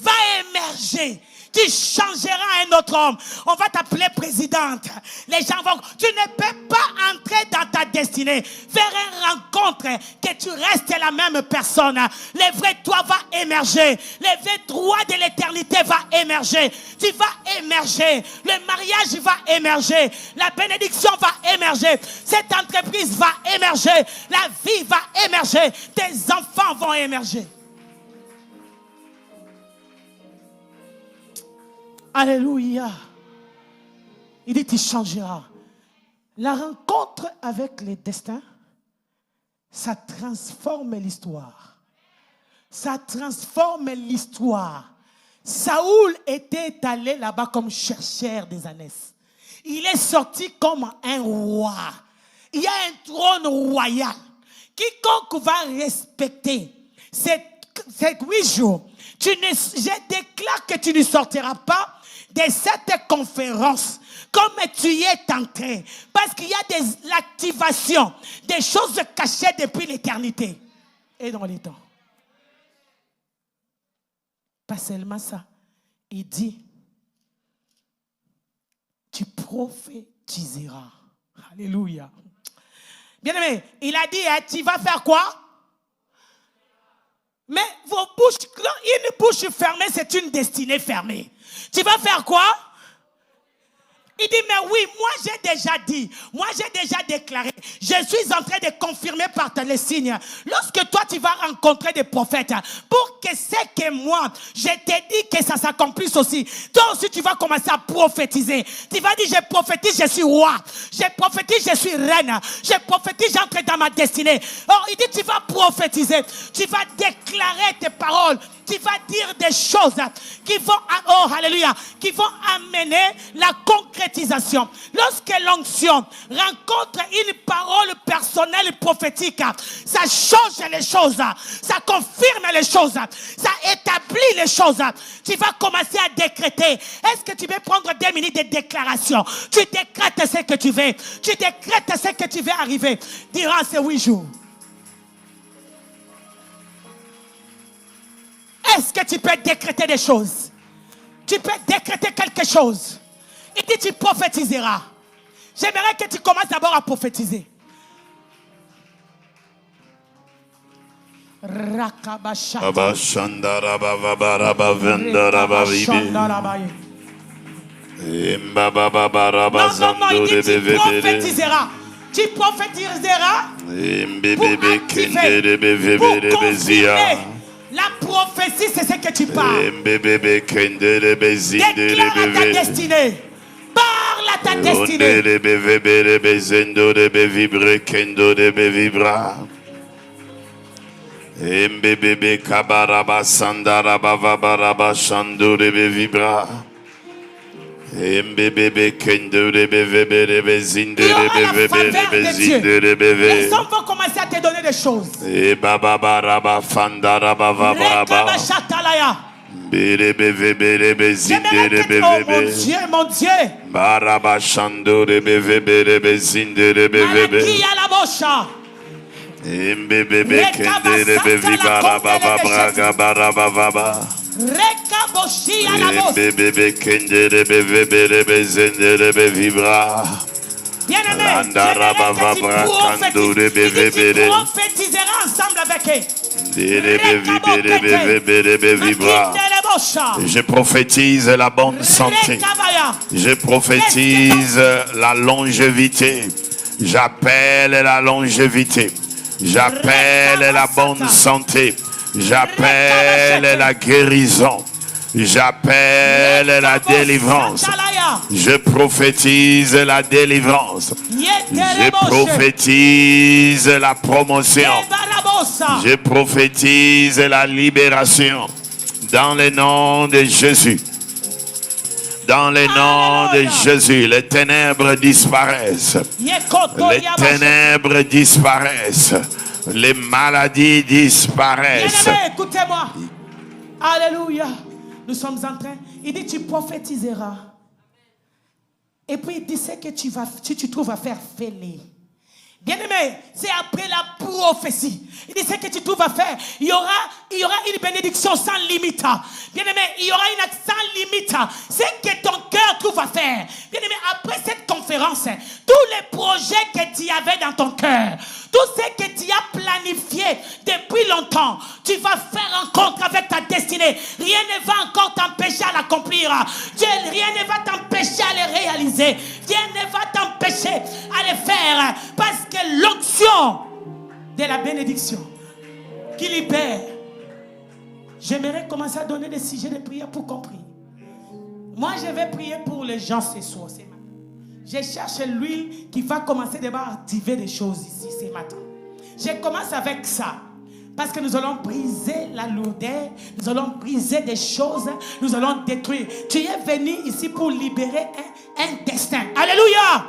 va émerger. Tu changeras un autre homme. On va t'appeler présidente. Les gens vont... Tu ne peux pas entrer dans ta destinée, faire une rencontre, que tu restes la même personne. Le vrai toi va émerger. Le vrai droit de l'éternité va émerger. Tu vas émerger. Le mariage va émerger. La bénédiction va émerger. Cette entreprise va émerger. La vie va émerger. Tes enfants vont émerger. Alléluia. Il dit, tu changeras. La rencontre avec les destins, ça transforme l'histoire. Ça transforme l'histoire. Saoul était allé là-bas comme chercheur des ânesse. Il est sorti comme un roi. Il y a un trône royal. Quiconque va respecter ces 8 jours, je déclare que tu ne sortiras pas de cette conférence comme tu y es entré. Parce qu'il y a l'activation des choses cachées depuis l'éternité et dans les temps. Pas seulement ça. Il dit, tu prophétiseras. Alléluia. Bien-aimé, il a dit, tu vas faire quoi? Mais vos bouches, une bouche fermée, c'est une destinée fermée. Tu vas faire quoi? Il dit, mais oui, moi j'ai déjà dit, moi j'ai déjà déclaré, je suis en train de confirmer par les signes. Lorsque toi tu vas rencontrer des prophètes, pour que c'est que moi, je t'ai dit que ça s'accomplisse aussi. Toi aussi tu vas commencer à prophétiser. Tu vas dire, je prophétise, je suis roi. Je prophétise, je suis reine. Je prophétise, j'entre dans ma destinée. Oh, il dit, tu vas prophétiser. Tu vas déclarer tes paroles. Tu vas dire des choses qui vont, oh alléluia, qui vont amener la concrétisation. Lorsque l'onction rencontre une parole personnelle prophétique, ça change les choses, ça confirme les choses, ça établit les choses. Tu vas commencer à décréter. Est-ce que tu veux prendre 2 minutes de déclaration? Tu décrètes ce que tu veux. Tu décrètes ce que tu veux arriver durant ces 8 jours. Est-ce que tu peux décréter des choses? Tu peux décréter quelque chose. Il dit, tu prophétiseras. J'aimerais que tu commences d'abord à prophétiser. Non, il dit, tu prophétiseras. Tu prophétiseras pour activer, pour confirmer. La prophétie, c'est ce que tu parles. Déclare à ta destinée. Parle à ta destinée. Il y aura la faveur de Dieu. Les hommes vont commencer à te donner des choses. Oh mon Dieu. Bien-aimé, tu prophétiseras ensemble avec eux. Je prophétise la bonne santé. Je prophétise la longévité. J'appelle la longévité. J'appelle la bonne santé. J'appelle la guérison. J'appelle la délivrance. Je prophétise la délivrance. Je prophétise la promotion. Je prophétise la libération. Dans le nom de Jésus. Dans le nom de Jésus, les ténèbres disparaissent. Les ténèbres disparaissent. Les maladies disparaissent. Bien-aimé, écoutez-moi. Alléluia. Nous sommes en train. Il dit, tu prophétiseras. Et puis il dit, c'est que tu trouves à faire fêler. Bien-aimé, c'est après la prophétie. Il dit, c'est que tu trouves à faire. Il y aura une bénédiction sans limite. Bien-aimé, il y aura une sans limite. C'est que ton cœur trouve à faire. Bien-aimé, après cette conférence, tous les projets que tu avais dans ton cœur, tout ce que tu as planifié depuis longtemps, tu vas faire rencontre avec ta destinée. Rien ne va encore t'empêcher à l'accomplir. Rien ne va t'empêcher à le réaliser. Rien ne va t'empêcher à le faire. Parce que l'onction de la bénédiction qui libère. J'aimerais commencer à donner des sujets de prière pour comprendre. Moi, je vais prier pour les gens ce soir. Je cherche l'huile qui va commencer à activer des choses ici ce matin. Je commence avec ça. Parce que nous allons briser la lourdeur. Nous allons briser des choses. Nous allons détruire. Tu es venu ici pour libérer un destin. Alléluia.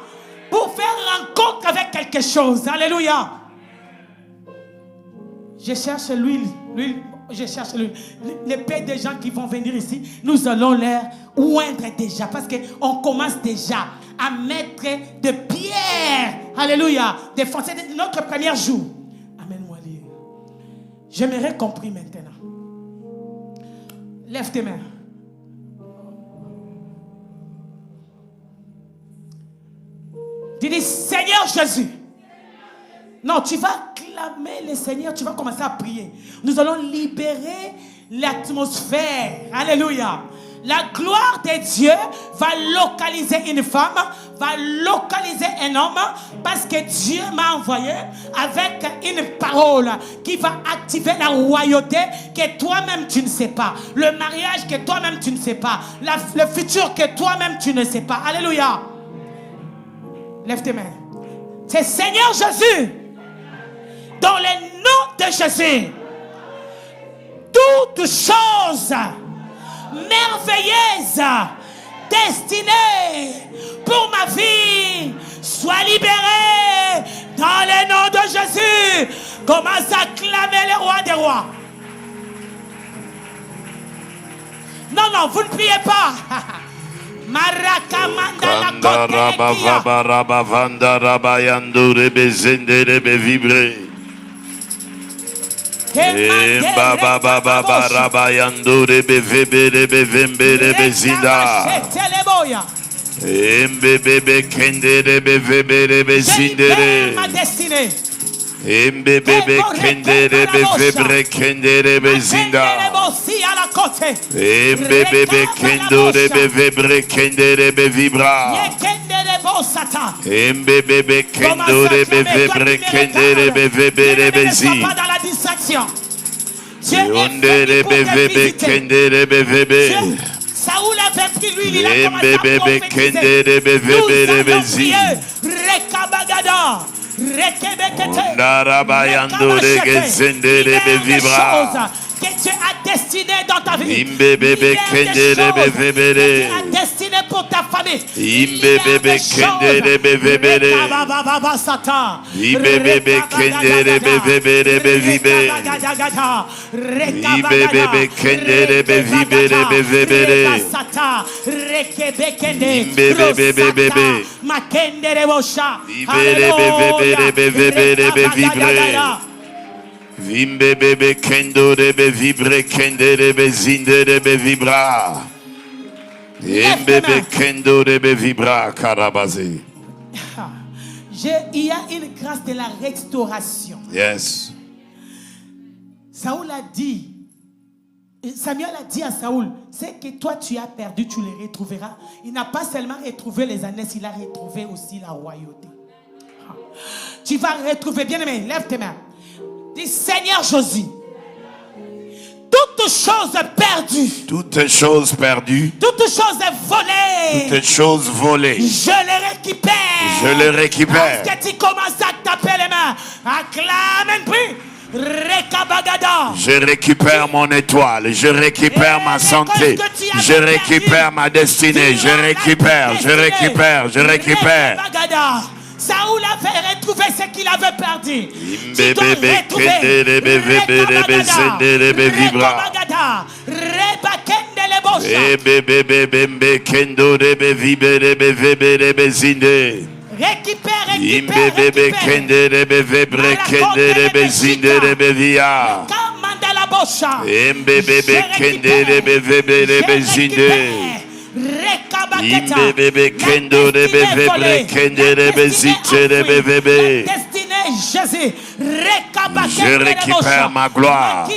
Pour faire rencontre avec quelque chose. Alléluia. Je cherche l'huile. Je cherche les paix des gens qui vont venir ici. Nous allons leur oindre déjà. Parce qu'on commence déjà à mettre de pierres. Alléluia. Défoncer notre premier jour. Amène-moi lire. J'aimerais comprendre maintenant. Lève tes mains. Tu dis, Seigneur Jésus. Non, tu vas clamer le Seigneur, tu vas commencer à prier. Nous allons libérer l'atmosphère. Alléluia. La gloire de Dieu va localiser une femme, va localiser un homme, parce que Dieu m'a envoyé avec une parole qui va activer la royauté que toi-même tu ne sais pas. Le mariage que toi-même tu ne sais pas. Le futur que toi-même tu ne sais pas. Alléluia. Lève tes mains. C'est Seigneur Jésus. Dans le nom de Jésus, toutes choses merveilleuses, destinées pour ma vie, soient libérées dans le nom de Jésus. Commence à clamer le roi des rois. Non, vous ne priez pas. ma destinée. Saoul avait pris l'huile, il a commencé à prophétiser. Nous allons prier. Rekabagada. Que Dieu a destiné dans ta vie. Des choses que Dieu a destiné pour pour ta famille. Imbebebe kendere bevebere. Ibebebe kendere bevebere bevibe. Ibebebe kendere bevibere bevebere. Imbebebe bebebe. Makendere bosha. Ibere bevebere bevebere bevibre. Vimbe bebe kendo de be vibre kende be zinde de be vibra. Imbebe kendo de be vibra karabazé. Il y a une grâce de la restauration. Yes. Saül a dit, Samuel a dit à Saül, c'est que toi tu as perdu, tu les retrouveras. Il n'a pas seulement retrouvé les ânes, il a retrouvé aussi la royauté. Tu vas retrouver, bien aimé, lève tes mains. Dis Seigneur Jésus, toutes choses perdues, Toutes choses perdues, toutes choses volées, toutes choses volées, je les récupère. je les récupère. Est-ce que tu commences à taper les mains? Acclame un peu. Rekabagada. Je récupère mon étoile, je récupère ma santé, je récupère ma destinée, je récupère. Saül avait retrouvé ce qu'il avait perdu. Tu dois Imbebebe retrouver. kendere be vibra. Ebebebe kendo de be vibere be vebere be zinde. Récupère. Imbebebe kendere be vebre kendere be zinde be via. Imbebebe kendere be vebere be zinde. Imbebebe kendo de be vebre kendere be zinde be vebe. Je récupère ma gloire.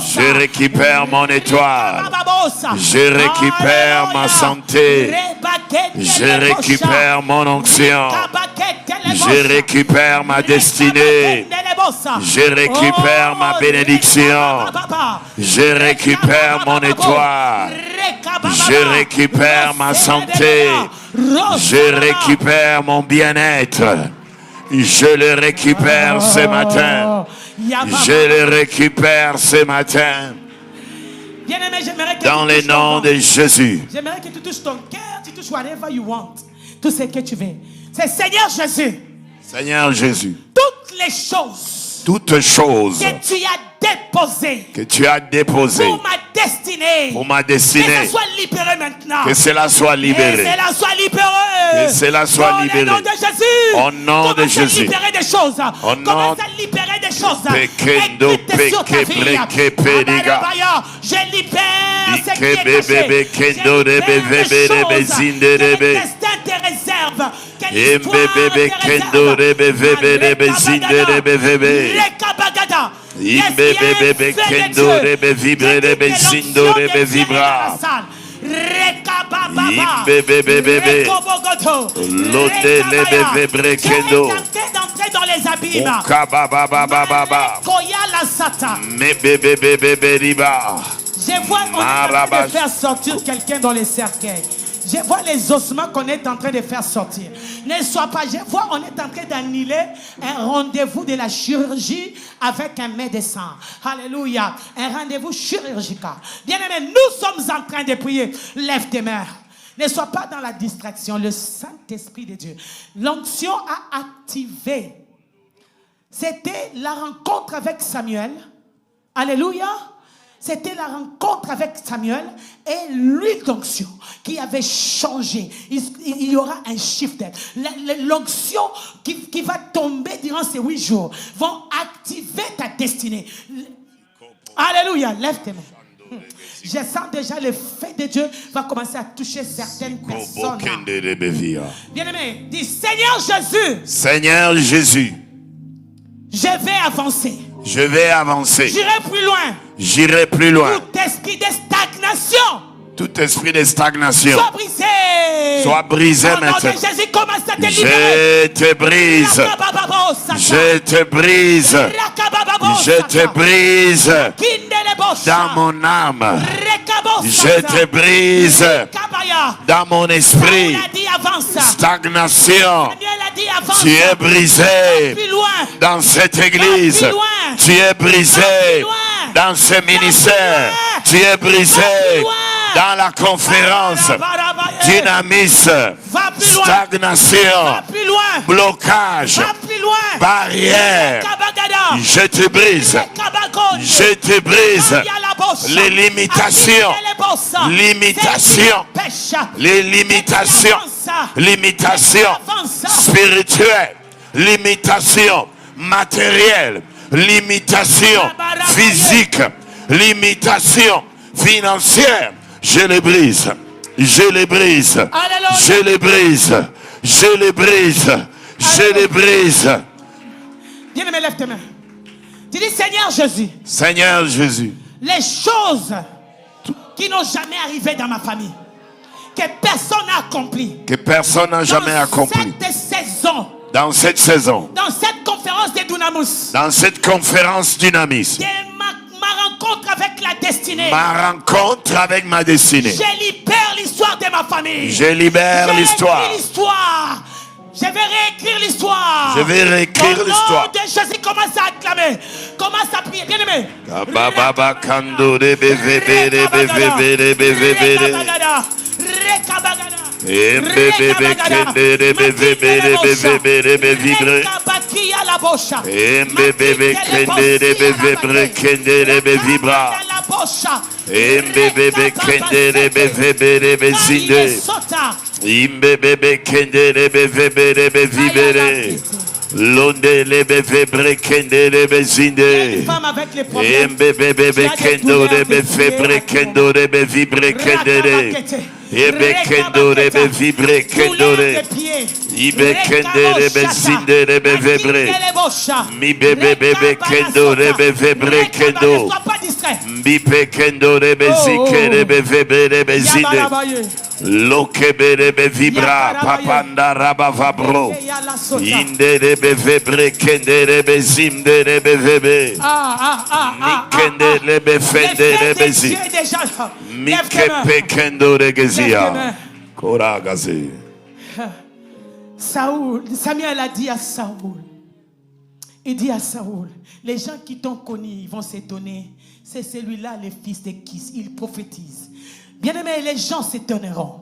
Je récupère mon étoile. Je récupère ma santé. Je récupère mon onction. Je récupère ma destinée. Je récupère ma bénédiction. Je récupère mon étoile. Je récupère ma santé. Je récupère mon bien-être. Je le récupère ce matin. Je le récupère ce matin. Bien-aimé, j'aimerais que Dans le nom de Jésus. J'aimerais que tu touches ton cœur, tu touches whatever you want. Tout ce que tu veux. C'est Seigneur Jésus. Seigneur Jésus. Toutes les choses Toutes choses que tu as déposées pour ma destinée. Que ça soit libéré maintenant. Que cela soit libéré. Que cela soit libéré. Au nom de Jésus. Libérer des choses. Commence à libérer des choses. Je libère ce qui est caché. Je libère des choses que le destin te réserve. Que l'histoire te réserve. Imbebebe kendo rebe vibre rebe zindo rebe vibra. Imbebebe lote lebe vibre kendo. Dans les abîmes. Mebebebe riba. Je vois on est en train de faire sortir quelqu'un dans les cercueils. Je vois les ossements qu'on est en train de faire sortir. Ne sois pas, je vois on est en train d'annuler un rendez-vous de la chirurgie avec un médecin. Alléluia. Un rendez-vous chirurgical. Bien-aimé, nous sommes en train de prier. Lève tes mains. Ne sois pas dans la distraction. Le Saint-Esprit de Dieu. L'onction a activé. C'était la rencontre avec Samuel. Alléluia. C'était la rencontre avec Samuel et l'huile d'onction qui avait changé. Il y aura un shift. L'onction qui va tomber durant ces 8 jours vont activer ta destinée. Alléluia, lève tes mains. Je sens déjà le fait de Dieu va commencer à toucher certaines personnes. Bien-aimé, dis Seigneur Jésus. Seigneur Jésus. Je vais avancer. Je vais avancer. J'irai plus loin. J'irai plus loin. Tout esprit de stagnation. Tout esprit de stagnation. Sois brisé. Sois brisé maintenant. Jésus, commence à te libérer. Je te brise. Je te brise. Je te brise. Dans mon âme. Je te brise. Dans mon esprit. Stagnation. Tu es brisé. Dans cette église. Tu es brisé. Dans ce ministère. Tu es brisé. Dans la conférence, dynamis, stagnation, blocage, barrière, je te brise les limitations, limitations spirituelles, limitations matérielles, limitations physiques, limitations financières. Je les brise. Je les brise. Je les brise. Je les brise. Je les brise. Bien-aimé, lève tes mains. Tu dis, Seigneur Jésus. Seigneur Jésus. Les choses qui n'ont jamais arrivé dans ma famille, que personne n'a accompli. Que personne n'a jamais accompli. Dans cette saison. Dans cette conférence de Dunamis. Dans cette conférence Dynamis. Ma rencontre avec la destinée. Ma rencontre avec ma destinée. Je libère l'histoire de ma famille. Je libère l'histoire. Je vais réécrire l'histoire. Je vais réécrire l'histoire. Au nom de Jésus, commence à acclamer. Commence à prier. Bien aimé. Londe lebe febre kende lebe zinde. Mbebe kendo lebe febre kendo lebe vibre kende le. Ebe kendo lebe vibre kendo le. Ibe kende lebe zinde lebe febre. Mi bebe bebe kendo lebe febre kendo. Mbipe kendo lebe zike lebe febre lebe zinde. Lokebe lebe vibra papanda raba vabro. Inde lebe febre kende lebe zimde lebe febe. Mikende lebe fende lebe zi. Mikepe kendo legezia. Koragaze. Samuel a dit à Saoul. Il dit à Saoul, les gens qui t'ont connu, ils vont s'étonner. C'est celui-là, le fils de Kis. Il prophétise. Bien-aimés, les gens s'étonneront.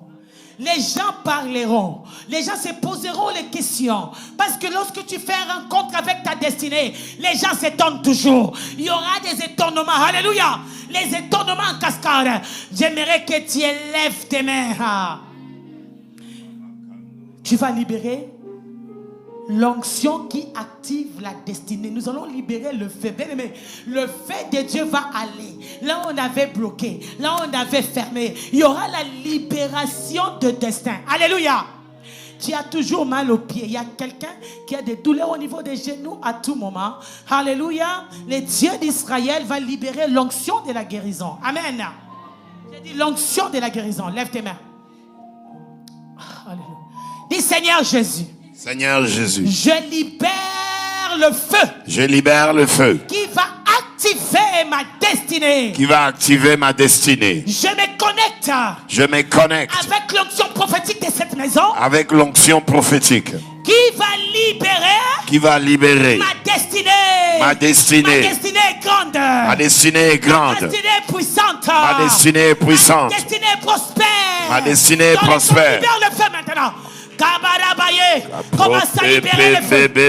Les gens parleront. Les gens se poseront les questions. Parce que lorsque tu fais une rencontre avec ta destinée, les gens s'étonnent toujours. Il y aura des étonnements. Alléluia. Les étonnements en cascade. J'aimerais que tu élèves tes mains. Tu vas libérer l'onction qui active la destinée. Nous allons libérer le feu. Bien aimé, le feu de Dieu va aller. Là où on avait bloqué, là où on avait fermé, il y aura la libération de destin. Alléluia. Tu as toujours mal aux pieds. Il y a quelqu'un qui a des douleurs au niveau des genoux à tout moment. Alléluia. Le Dieu d'Israël va libérer l'onction de la guérison. Amen. J'ai dit l'onction de la guérison. Lève tes mains. Alléluia. Dis Seigneur Jésus. Seigneur Jésus. Je libère le feu. Je libère le feu. Qui va activer ma destinée. Qui va activer ma destinée. Je me connecte. Je me connecte. Avec l'onction prophétique de cette maison. Avec l'onction prophétique. Qui va libérer. Qui va libérer. Ma destinée. Ma destinée. Ma destinée est grande. Ma destinée est grande. Ma destinée est puissante. Ma destinée est puissante. Ma destinée est prospère. Ma destinée est prospère. Libère le feu maintenant. Commence à libérer le feu. Le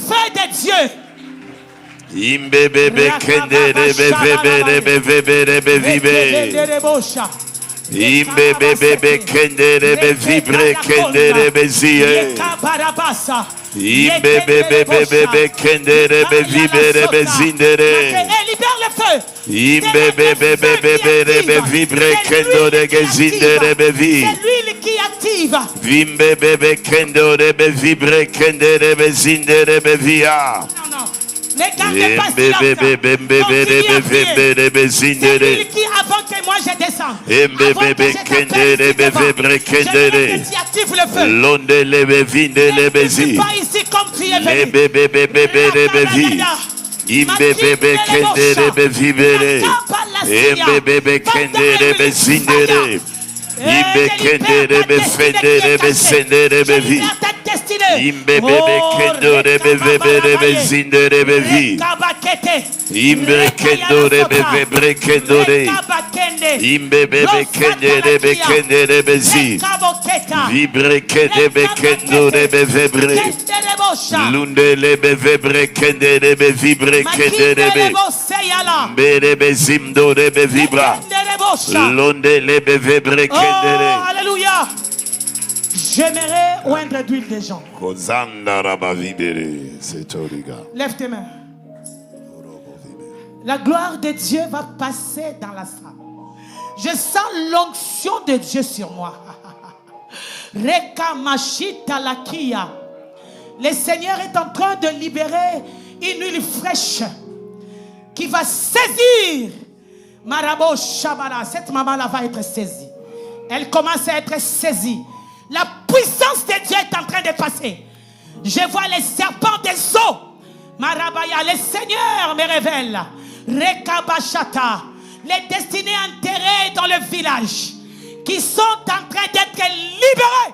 feu de Dieu. Ne gardez pas silence. C'est lui qui, avant que moi je descende, avant que je t'appelle, je tu actives le feu. Ne suis pas ici comme tu es venu. Imbebebe kendere vivere. Imbebebe kendere zindere. Ibe kendere befendere besendere bevi. Imbe bebe kendo rebe vebe rebe zinde rebe vi. Imbe kendo rebe vebre kendo re. Imbe bebe kende rebe kende rebe zi. Vibre kende be kendo rebe vebre. Lunde lebe vebre kende rebe vibre kende rebe. Mbe rebe zimdo rebe vibra. Lunde lebe vebre kende re. Alléluia. J'aimerais oindre d'huile des gens. Lève tes mains. La gloire de Dieu va passer dans la salle. Je sens l'onction de Dieu sur moi. Rekamashita lakia. Le Seigneur est en train de libérer une huile fraîche qui va saisir Marabo Shabara. Cette maman-là va être saisie. Elle commence à être saisie. La puissance de Dieu est en train de passer. Je vois les serpents des eaux. Marabaya, le Seigneur me révèle. Rekabashata. Les destinées enterrées dans le village qui sont en train d'être libérées.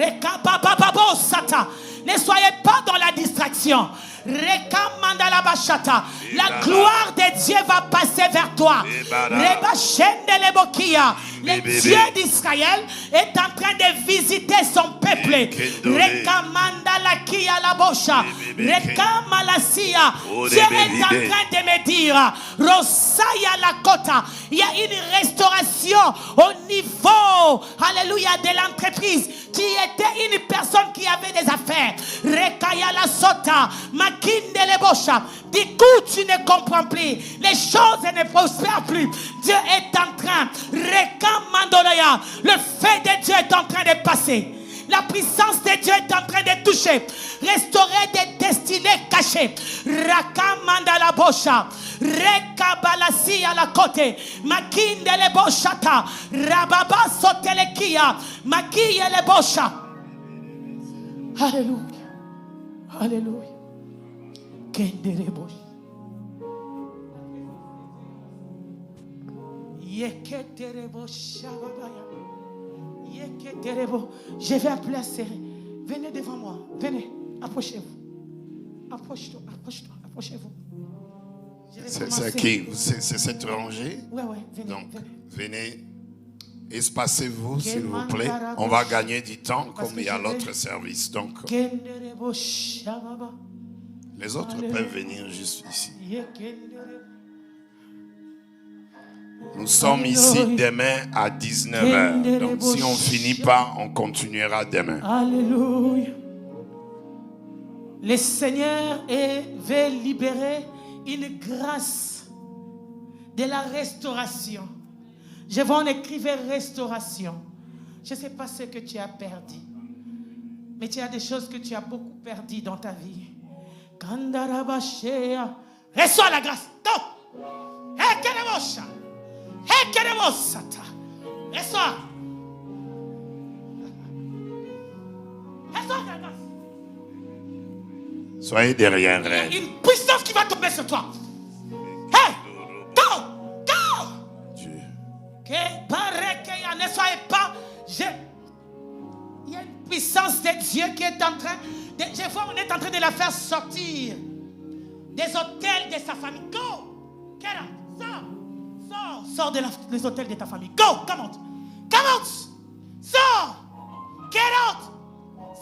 Rekababababosata. Ne soyez pas dans la distraction. Rekamandalabashata. La gloire de Dieu va passer vers toi. Rebashendelebokia. Le Dieu d'Israël est en train de visiter son peuple. Rekamandalakia labosha. Rekamalasia. Dieu est en train de me dire, Rosaya lakota. Il y a une restauration au niveau, alléluia, de l'entreprise. Tu étais une personne qui avait des affaires. Rekaya la sota. Makindelebosha. Du coup, tu ne comprends plus. Les choses ne prospèrent plus. Dieu est en train. Rekamandolaya. Le fait de Dieu est en train de passer. La puissance de Dieu est en train de toucher. Restaurer des destinées cachées. Rakamandalabosha. Rekabalasi à la côté. Makindeleboshata. Rababa sotelekia. Makiyelebosha. Alléluia. Alléluia. Kenderebosh. Yeketerebosh. Je vais appeler à serrer. Venez devant moi. Venez. Approchez-vous. Approche-toi. Approche-toi. Approchez-vous. C'est qui? C'est cette rangée? Oui, oui. Venez. Donc, venez. Espacez-vous, s'il vous plaît. On va gagner du temps comme il y a l'autre service. Donc, les autres peuvent venir juste ici. Nous sommes ici demain à 19h. Donc, si on ne finit pas, on continuera demain. Alléluia. Le Seigneur veut libérer une grâce de la restauration. Je vois en écrivant restauration. Je ne sais pas ce que tu as perdu, mais tu as des choses que tu as beaucoup perdues dans ta vie. Reçois la grâce. Reçois. Reçois la grâce. Soyez derrière Il y a elle. une puissance qui va tomber sur toi. Hey, go. Dieu. Ne soyez pas. Il y a une puissance de Dieu qui est en train. Je vois, on est en train de la faire sortir des hôtels de sa famille. Go. Get out. Sors des hôtels de ta famille. Go. Come out. Sors. Get out.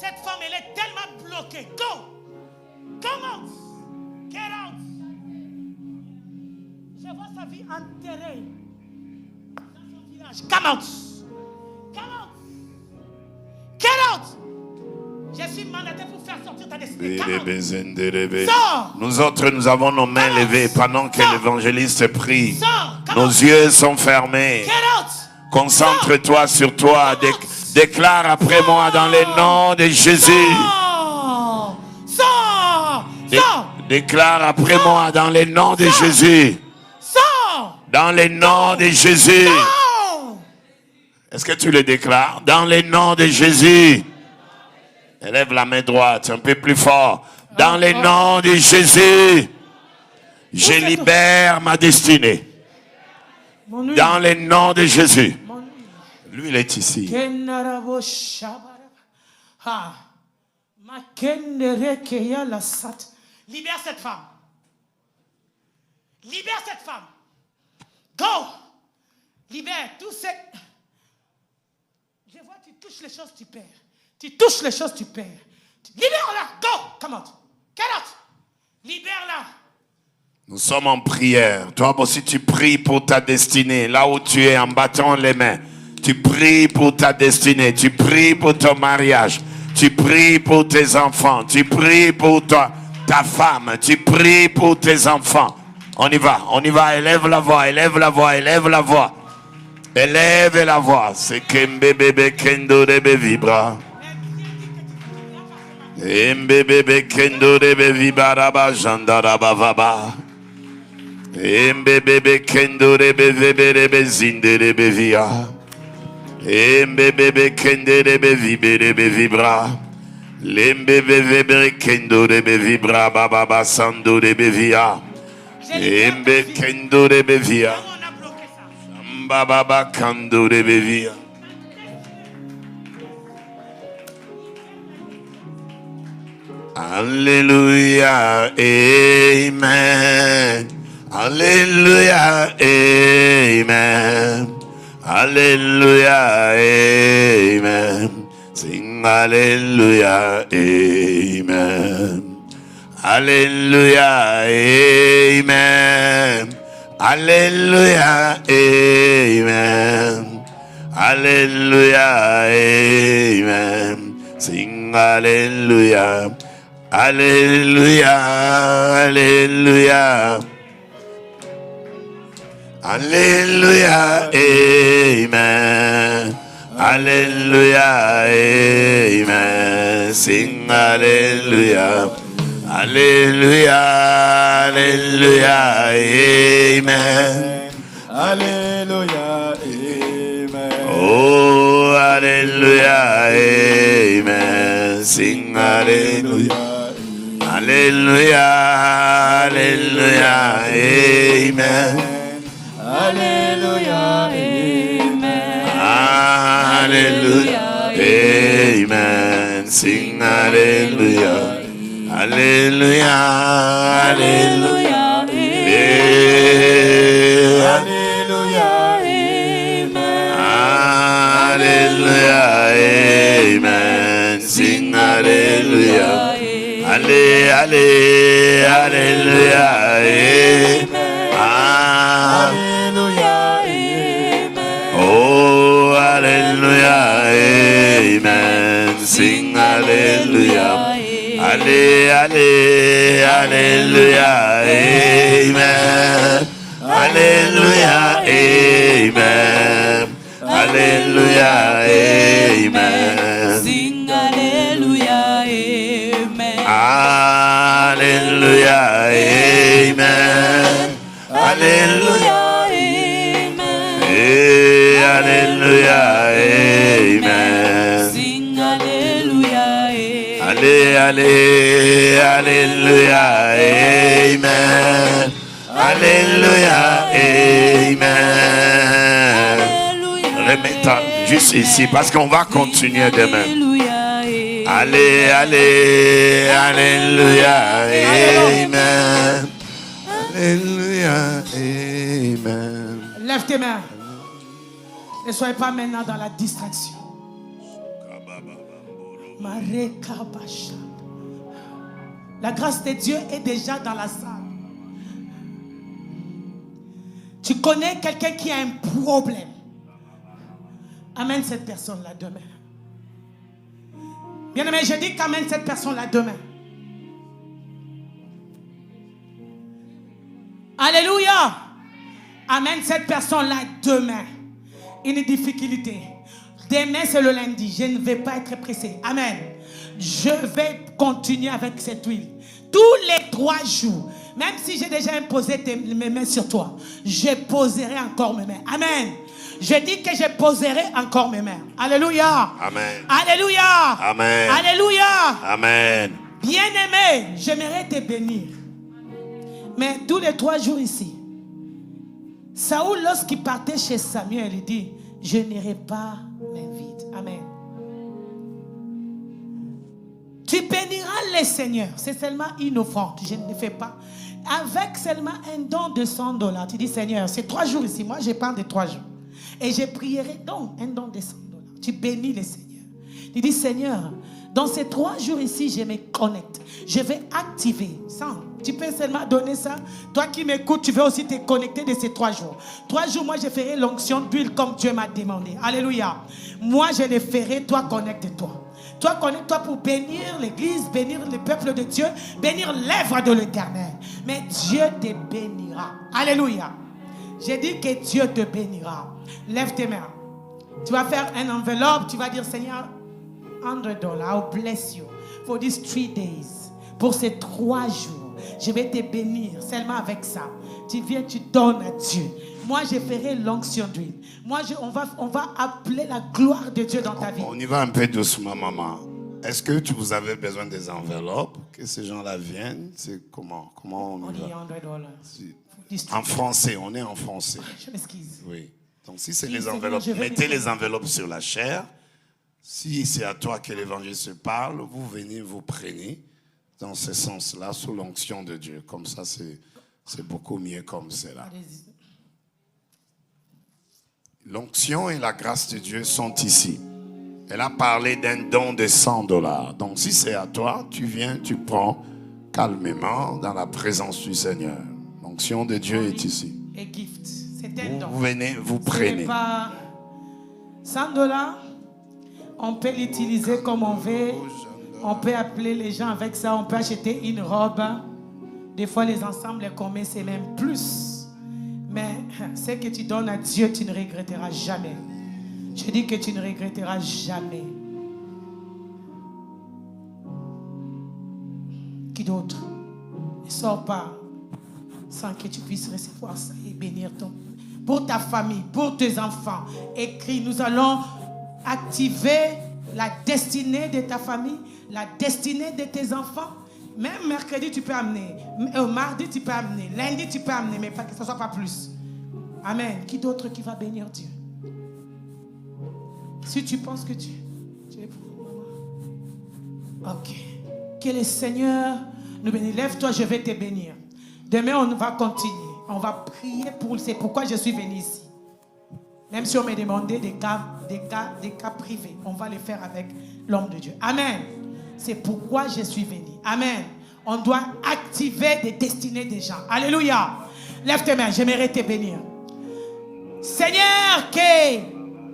Cette femme, elle est tellement bloquée. Go. Come out. Get out. Je vois sa vie enterrée dans son village. Come out. Get out. Je suis mandaté pour faire sortir ta destinée. Sors. Nous autres, nous avons nos mains levées pendant que l'évangéliste prie. Sors. Nos yeux sont fermés. Get out. Concentre-toi sur toi. Déclare après moi dans le nom de Jésus. Sors. Déclare après moi dans le nom de Jésus. Sors. Dans le nom de Jésus. Sors. Est-ce que tu le déclares? Dans le nom de Jésus. Élève la main droite un peu plus fort. Dans le nom de Jésus. Je libère ma destinée. Dans le nom de Jésus. Lui, il est ici. Libère cette femme. Libère cette femme. Go. Libère tous ces... Je vois, tu touches les choses, tu perds. Tu touches les choses, tu perds. Libère-la. Go. Come out. Get out. Libère-la. Nous sommes en prière. Toi aussi, tu pries pour ta destinée. Là où tu es, en battant les mains. Tu pries pour ta destinée. Tu pries pour ton mariage. Tu pries pour tes enfants. Tu pries pour ta femme. Tu pries pour tes enfants. On y va, on y va. Élève la voix, élève la voix, élève la voix. Élève la voix. C'est Kembebe Kendo Rebe Vibra. Mbebe Kendo Rebe Vibra Jandaraba Vaba. Mbebe Kendo Rebe Vebe Rebe Zinde Rebe Via. Mbebe Kende Rebe Vibe Rebe Vibra. Lembebe Vebe Kendo Rebe Vibra Baba Sando Rebe Via. Mbe Kendo Rebe Via. Baba Kando Rebe Via. Alléluia, amen. Alléluia, amen. Alléluia, amen. Sing Alléluia, amen. Alléluia, amen. Alléluia, amen. Alléluia, amen. Sing Alléluia. Alléluia, Alléluia. Alléluia, amen. Alléluia, amen. Sing Alléluia. Alléluia, Alléluia, amen. Alléluia, amen. Oh, Alléluia, amen. Sing Alléluia. Alléluia, Alléluia, amen. Alléluia, amen. Alléluia, amen. Sing Alléluia. Alléluia, Alléluia, Alléluia, amen. Alléluia, amen. Sing Alléluia. Allé, allé, Alléluia, amen. Alléluia, amen. Oh, Alléluia, amen. Sing Alléluia. Allé, allé, Alléluia, amen. Alléluia, amen. Alléluia, amen. Sing Alléluia, amen. Alléluia, amen. Alléluia, amen. Alléluia, amen. Sing Alléluia, amen. Allé, allé, Alléluia, amen. Alléluia, amen. Remettons juste ici parce qu'on va continuer demain. Allez, allez, Alléluia, amen. Alléluia, amen. Lève tes mains. Ne soyez pas maintenant dans la distraction. La grâce de Dieu est déjà dans la salle. Tu connais quelqu'un qui a un problème. Amène cette personne-là demain. Bien-aimé, je dis qu'amène cette personne-là demain. Alléluia. Amène cette personne-là demain. Une difficulté. Demain, c'est le lundi. Je ne vais pas être pressé. Amen. Je vais continuer avec cette huile. Tous les 3 jours. Même si j'ai déjà imposé mes mains sur toi, je poserai encore mes mains. Amen. Je dis que je poserai encore mes mains. Alléluia. Amen. Alléluia. Amen. Alléluia. Amen. Bien-aimé, j'aimerais te bénir. Mais tous les 3 jours ici, Saoul, lorsqu'il partait chez Samuel, il dit, je n'irai pas main vide. Amen. Tu peux les seigneurs, c'est seulement une offrande, je ne le fais pas. Avec seulement un don de $100, tu dis Seigneur, c'est 3 jours ici, moi je parle de 3 jours. Et je prierai donc un don de $100. Tu bénis les seigneurs. Tu dis Seigneur, dans ces 3 jours ici, je me connecte. Je vais activer ça. Tu peux seulement donner ça. Toi qui m'écoutes, tu veux aussi te connecter de ces 3 jours. 3 jours, moi je ferai l'onction d'huile comme Dieu m'a demandé. Alléluia. Moi je le ferai, toi connecte-toi. Toi, connecte-toi pour bénir l'église, bénir le peuple de Dieu, bénir l'œuvre de l'Éternel. Mais Dieu te bénira. Alléluia. J'ai dit que Dieu te bénira. Lève tes mains. Tu vas faire une enveloppe. Tu vas dire, Seigneur, $100. I'll bless you for these 3 days. Pour ces 3 jours, je vais te bénir seulement avec ça. Tu viens, tu donnes à Dieu. Moi, je ferai l'onction d'huile. Moi, on va appeler la gloire de Dieu dans ta vie. On y va un peu doucement, maman. Est-ce que vous avez besoin des enveloppes? Que ces gens-là viennent? C'est comment on y va? En français, on est en français. Je m'excuse. Oui. Donc si c'est les enveloppes, mettez les enveloppes sur la chair. Si c'est à toi que l'évangile se parle, vous venez, vous prenez dans ce sens-là, sous l'onction de Dieu. Comme ça, c'est beaucoup mieux comme cela. L'onction et la grâce de Dieu sont ici. Elle a parlé d'un don de $100. Donc si c'est à toi, tu viens, tu prends calmement dans la présence du Seigneur. L'onction de Dieu est ici. Et gift, c'est un don. Vous venez, vous Ce prenez. n'est pas $100. On peut l'utiliser comme on veut. On peut appeler les gens avec ça. On peut acheter une robe. Des fois, les ensembles communs, c'est même plus. Mais ce que tu donnes à Dieu, tu ne regretteras jamais. Je dis que tu ne regretteras jamais. Qui d'autre? Ne sors pas sans que tu puisses recevoir ça et bénir ton... Pour ta famille, pour tes enfants, écris, nous allons activer la destinée de ta famille, la destinée de tes enfants. Même mercredi, tu peux amener. Mardi, tu peux amener. Lundi, tu peux amener, mais pas que ce ne soit pas plus. Amen. Qui d'autre qui va bénir Dieu? Si tu penses que tu es pour maman. Ok. Que le Seigneur nous bénisse. Lève-toi, je vais te bénir. Demain, on va continuer. On va prier pour... C'est pourquoi je suis venu ici. Même si on me demandait des cas privés, on va les faire avec l'homme de Dieu. Amen. C'est pourquoi je suis venu. Amen. On doit activer des destinées des gens. Alléluia. Lève tes mains, j'aimerais te bénir. Seigneur, que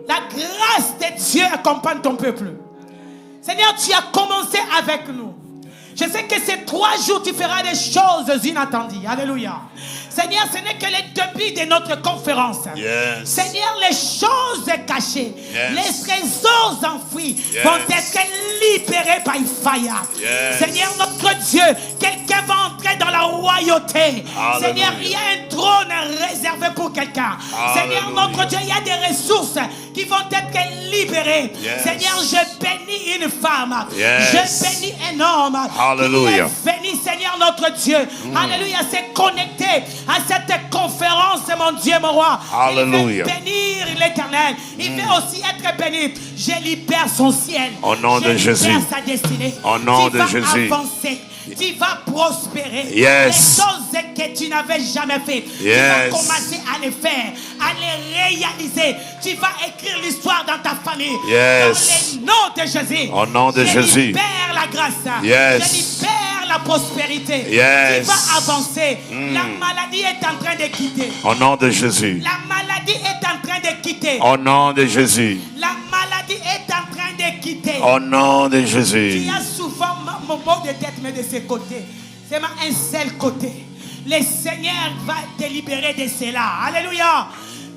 la grâce de Dieu accompagne ton peuple. Seigneur, tu as commencé avec nous. Je sais que ces 3 jours, tu feras des choses inattendues. Alléluia. Seigneur, ce n'est que le début de notre conférence. Yes. Seigneur, les choses cachées, yes, les trésors enfouis, yes, vont être libérés par fire. Yes. Seigneur, notre Dieu, quelqu'un va entrer dans la royauté. Hallelujah. Seigneur, il y a un trône réservé pour quelqu'un. Seigneur, notre Dieu, il y a des ressources qui vont être libérées. Yes. Seigneur, je bénis une femme. Yes. Je bénis un homme. Hallelujah. Qui est béni, Seigneur, notre Dieu. Alléluia, c'est connecté à cette conférence, mon Dieu, mon roi. Hallelujah. Il veut bénir l'Éternel. Il veut aussi être béni. Je libère son ciel. Au nom de Jésus. Sa destinée. Au nom de Jésus. Jésus. Avancer. Tu vas prospérer. Yes. Les choses que tu n'avais jamais faites. Yes. Tu vas commencer à les faire, à les réaliser. Tu vas écrire l'histoire dans ta famille. Yes. Dans le nom de Jésus. Au nom de Jésus. Je libère la grâce. Yes. Je libère la prospérité. Yes. Tu vas avancer. La maladie est en train de quitter. Au nom de Jésus. La maladie est en train de quitter. Au nom de Jésus. La maladie est en train de quitter. Au nom de Jésus. Tu as souvent mon mot de tête, mais de ce côté. C'est un seul côté. Le Seigneur va te libérer de cela. Alléluia.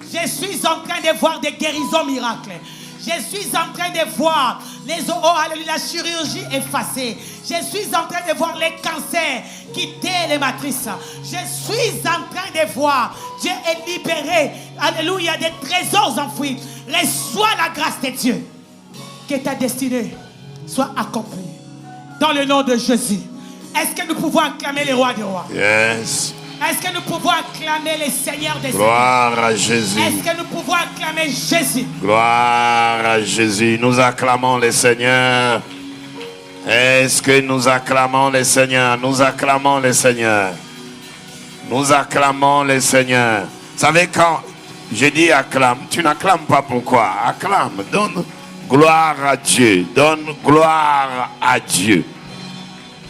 Je suis en train de voir des guérisons miracles. Je suis en train de voir la chirurgie effacée. Je suis en train de voir les cancers quitter les matrices. Je suis en train de voir Dieu est libéré. Alléluia, des trésors enfouis. Reçois la grâce de Dieu. Que ta destinée soit accomplie. Dans le nom de Jésus. Est-ce que nous pouvons acclamer les rois des rois? Yes. Est-ce que nous pouvons acclamer les seigneurs des seigneurs? Gloire à Jésus. Est-ce que nous pouvons acclamer Jésus? Gloire à Jésus. Nous acclamons les seigneurs. Est-ce que nous acclamons le Seigneur? Nous acclamons le Seigneur. Nous acclamons le Seigneur. Vous savez, quand je dis acclame, tu n'acclames pas pourquoi? Acclame, donne gloire à Dieu. Donne gloire à Dieu.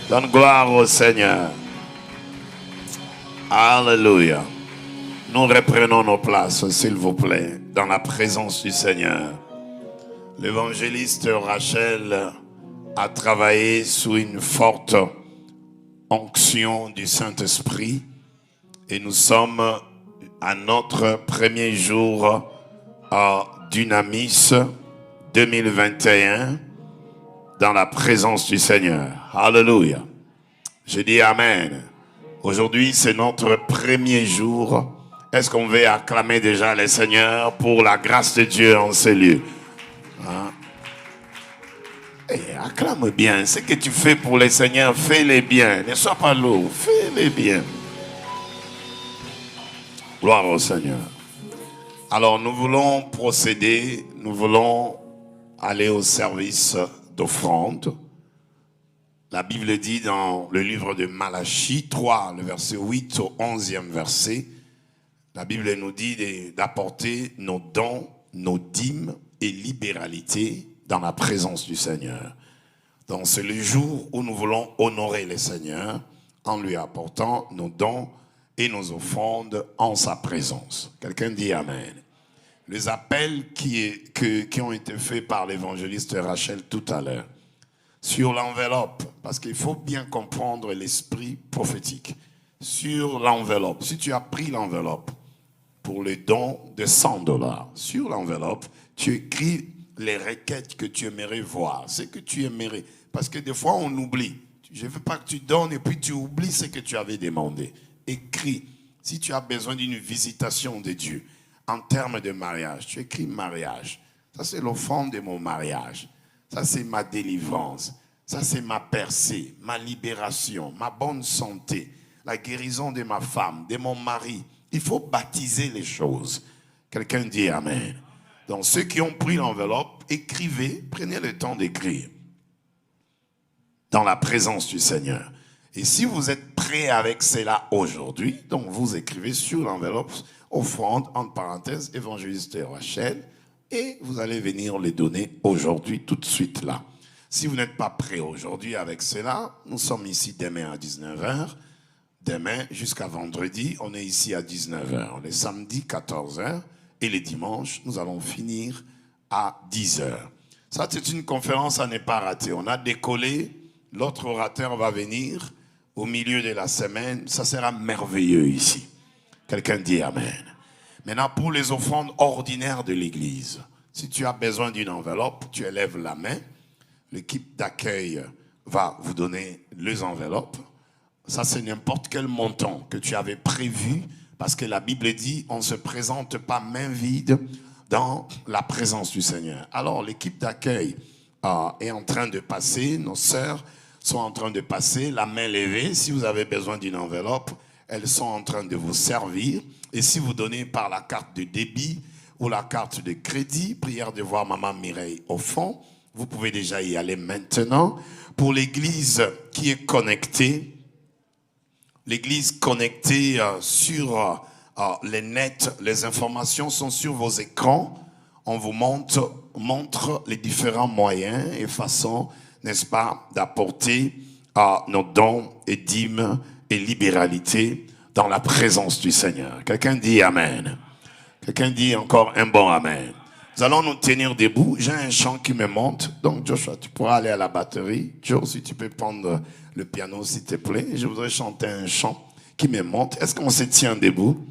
Donne gloire au Seigneur. Alléluia. Nous reprenons nos places, s'il vous plaît, dans la présence du Seigneur. L'évangéliste Rachel a travaillé sous une forte onction du Saint-Esprit et nous sommes à notre premier jour à Dunamis 2021 dans la présence du Seigneur. Alléluia. Je dis Amen. Aujourd'hui, c'est notre premier jour. Est-ce qu'on veut acclamer déjà le Seigneur pour la grâce de Dieu en ces lieux? Hein? Acclame bien. Ce que tu fais pour le Seigneur, fais-le bien. Ne sois pas lourd, fais-le bien. Gloire au Seigneur. Alors, nous voulons procéder, nous voulons aller au service d'offrande. La Bible dit dans le livre de Malachie 3, le verset 8 au 11e verset, la Bible nous dit d'apporter nos dons, nos dîmes et libéralités dans la présence du Seigneur. Donc c'est le jour où nous voulons honorer le Seigneur en lui apportant nos dons et nos offrandes en sa présence. Quelqu'un dit Amen. Les appels qui ont été faits par l'évangéliste Rachel tout à l'heure sur l'enveloppe, parce qu'il faut bien comprendre l'esprit prophétique. Sur l'enveloppe, si tu as pris l'enveloppe pour le don de $100, sur l'enveloppe, tu écris les requêtes que tu aimerais voir, ce que tu aimerais. Parce que des fois, on oublie. Je ne veux pas que tu donnes et puis tu oublies ce que tu avais demandé. Écris. Si tu as besoin d'une visitation de Dieu en termes de mariage, tu écris mariage. Ça, c'est l'offrande de mon mariage. Ça, c'est ma délivrance. Ça, c'est ma percée, ma libération, ma bonne santé, la guérison de ma femme, de mon mari. Il faut baptiser les choses. Quelqu'un dit Amen. Donc, ceux qui ont pris l'enveloppe, écrivez, prenez le temps d'écrire dans la présence du Seigneur. Et si vous êtes prêt avec cela aujourd'hui, donc vous écrivez sur l'enveloppe offrande, entre parenthèses, évangéliste Rachel, et vous allez venir les donner aujourd'hui, tout de suite là. Si vous n'êtes pas prêt aujourd'hui avec cela, nous sommes ici demain à 19h. Demain jusqu'à vendredi, on est ici à 19h. Les samedis, 14h. Et les dimanches, nous allons finir à 10h. Ça, c'est une conférence à ne pas rater. On a décollé, l'autre orateur va venir au milieu de la semaine. Ça sera merveilleux ici. Quelqu'un dit Amen. Maintenant, pour les offrandes ordinaires de l'église, si tu as besoin d'une enveloppe, tu élèves la main. L'équipe d'accueil va vous donner les enveloppes. Ça, c'est n'importe quel montant que tu avais prévu, parce que la Bible dit, on ne se présente pas main vide dans la présence du Seigneur. Alors, l'équipe d'accueil est en train de passer, nos sœurs sont en train de passer, la main levée. Si vous avez besoin d'une enveloppe, elles sont en train de vous servir. Et si vous donnez par la carte de débit ou la carte de crédit, prière de voir Maman Mireille au fond, vous pouvez déjà y aller maintenant. Pour l'église qui est connectée, l'église connectée sur les nets, les informations sont sur vos écrans. On vous montre les différents moyens et façons, n'est-ce pas, d'apporter nos dons et dîmes et libéralités dans la présence du Seigneur. Quelqu'un dit Amen. Quelqu'un dit encore un bon Amen. Nous allons nous tenir debout. J'ai un chant qui me monte. Donc Joshua, tu pourras aller à la batterie. Joe, si tu peux prendre le piano, s'il te plaît. Je voudrais chanter un chant qui me monte. Est-ce qu'on se tient debout?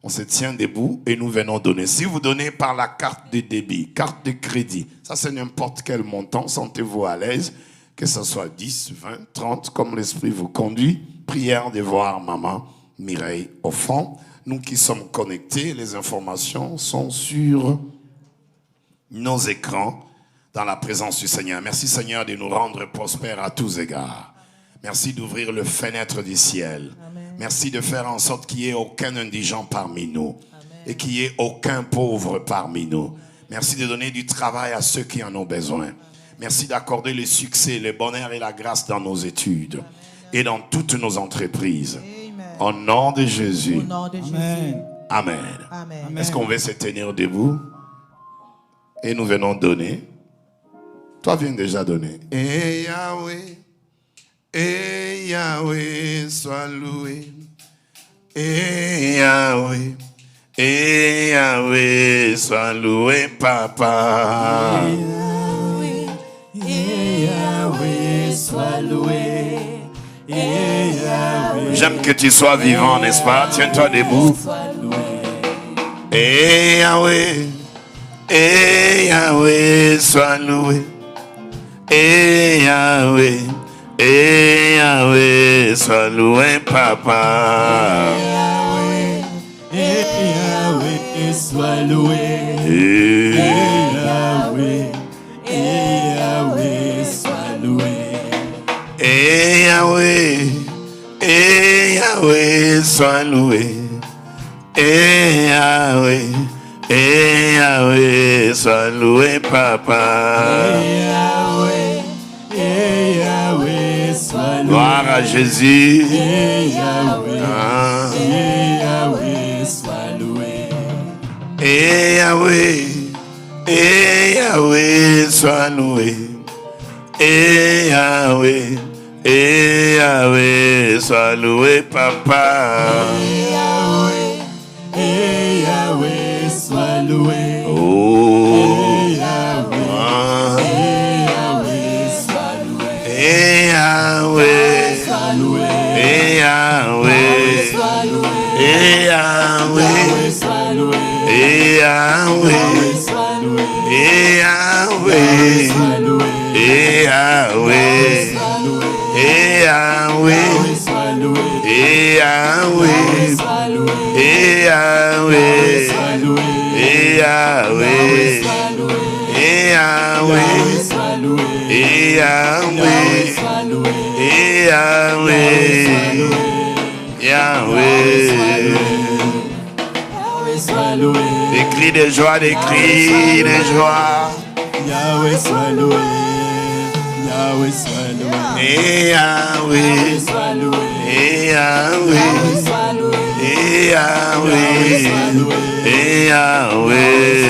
On se tient debout et nous venons donner. Si vous donnez par la carte de débit, carte de crédit, ça c'est n'importe quel montant, sentez-vous à l'aise, que ce soit 10, 20, 30, comme l'Esprit vous conduit. Prière de voir Maman Mireille au fond. Nous qui sommes connectés, les informations sont sur nos écrans dans la présence du Seigneur. Merci Seigneur de nous rendre prospères à tous égards. Merci d'ouvrir le fenêtre du ciel. Amen. Merci de faire en sorte qu'il n'y ait aucun indigent parmi nous. Amen. Et qu'il n'y ait aucun pauvre parmi nous. Merci de donner du travail à ceux qui en ont besoin. Merci d'accorder le succès, le bonheur et la grâce dans nos études et dans toutes nos entreprises. Au nom de Jésus. Au nom de Jésus. Amen. Amen. Est-ce qu'on veut se tenir debout? Et nous venons donner. Toi, viens déjà donner. Et Yahweh, sois loué. Et Yahweh, sois loué, papa. Yahweh, sois loué. Yahweh, J'aime que tu sois vivant, n'est-ce pas? Tiens-toi debout. Et Yahweh, sois loué. Et Yahweh, sois loué, papa. Yahweh, sois loué. Yahweh, Yahweh, sois loué. Et Yahweh, sois loué. Et Yahweh, sois loué, papa. Yahweh, sois loué. Gloire à Jésus. Yahweh, Ah. Yahweh, sois loué. Et Yahweh, sois loué. Et Yahweh, sois loué, papa. Yahweh, sois loué. Oh, Yahweh, ah. Yahweh, sois loué. Et Yahweh, Sois loué. et Yahweh, Sois loué. et Yahweh, Sois loué. et Yahweh, Sois loué. et Yahweh, Sois loué. et Yahweh, Sois loué. et Yahweh, Sois loué. et Yahweh, Sois loué. et Yahweh, Sois loué. et Yahweh, Sois loué. et Yahweh, Sois loué. et Yahweh, Sois loué. et Yahweh, Yahweh. Sois loué. Des cris de joie, des cris de joie. Yahweh, sois loué. Yahweh, sois loué. Et Yahweh, Sois loué. et Yahweh, Sois loué. et Yahweh, et Yahweh.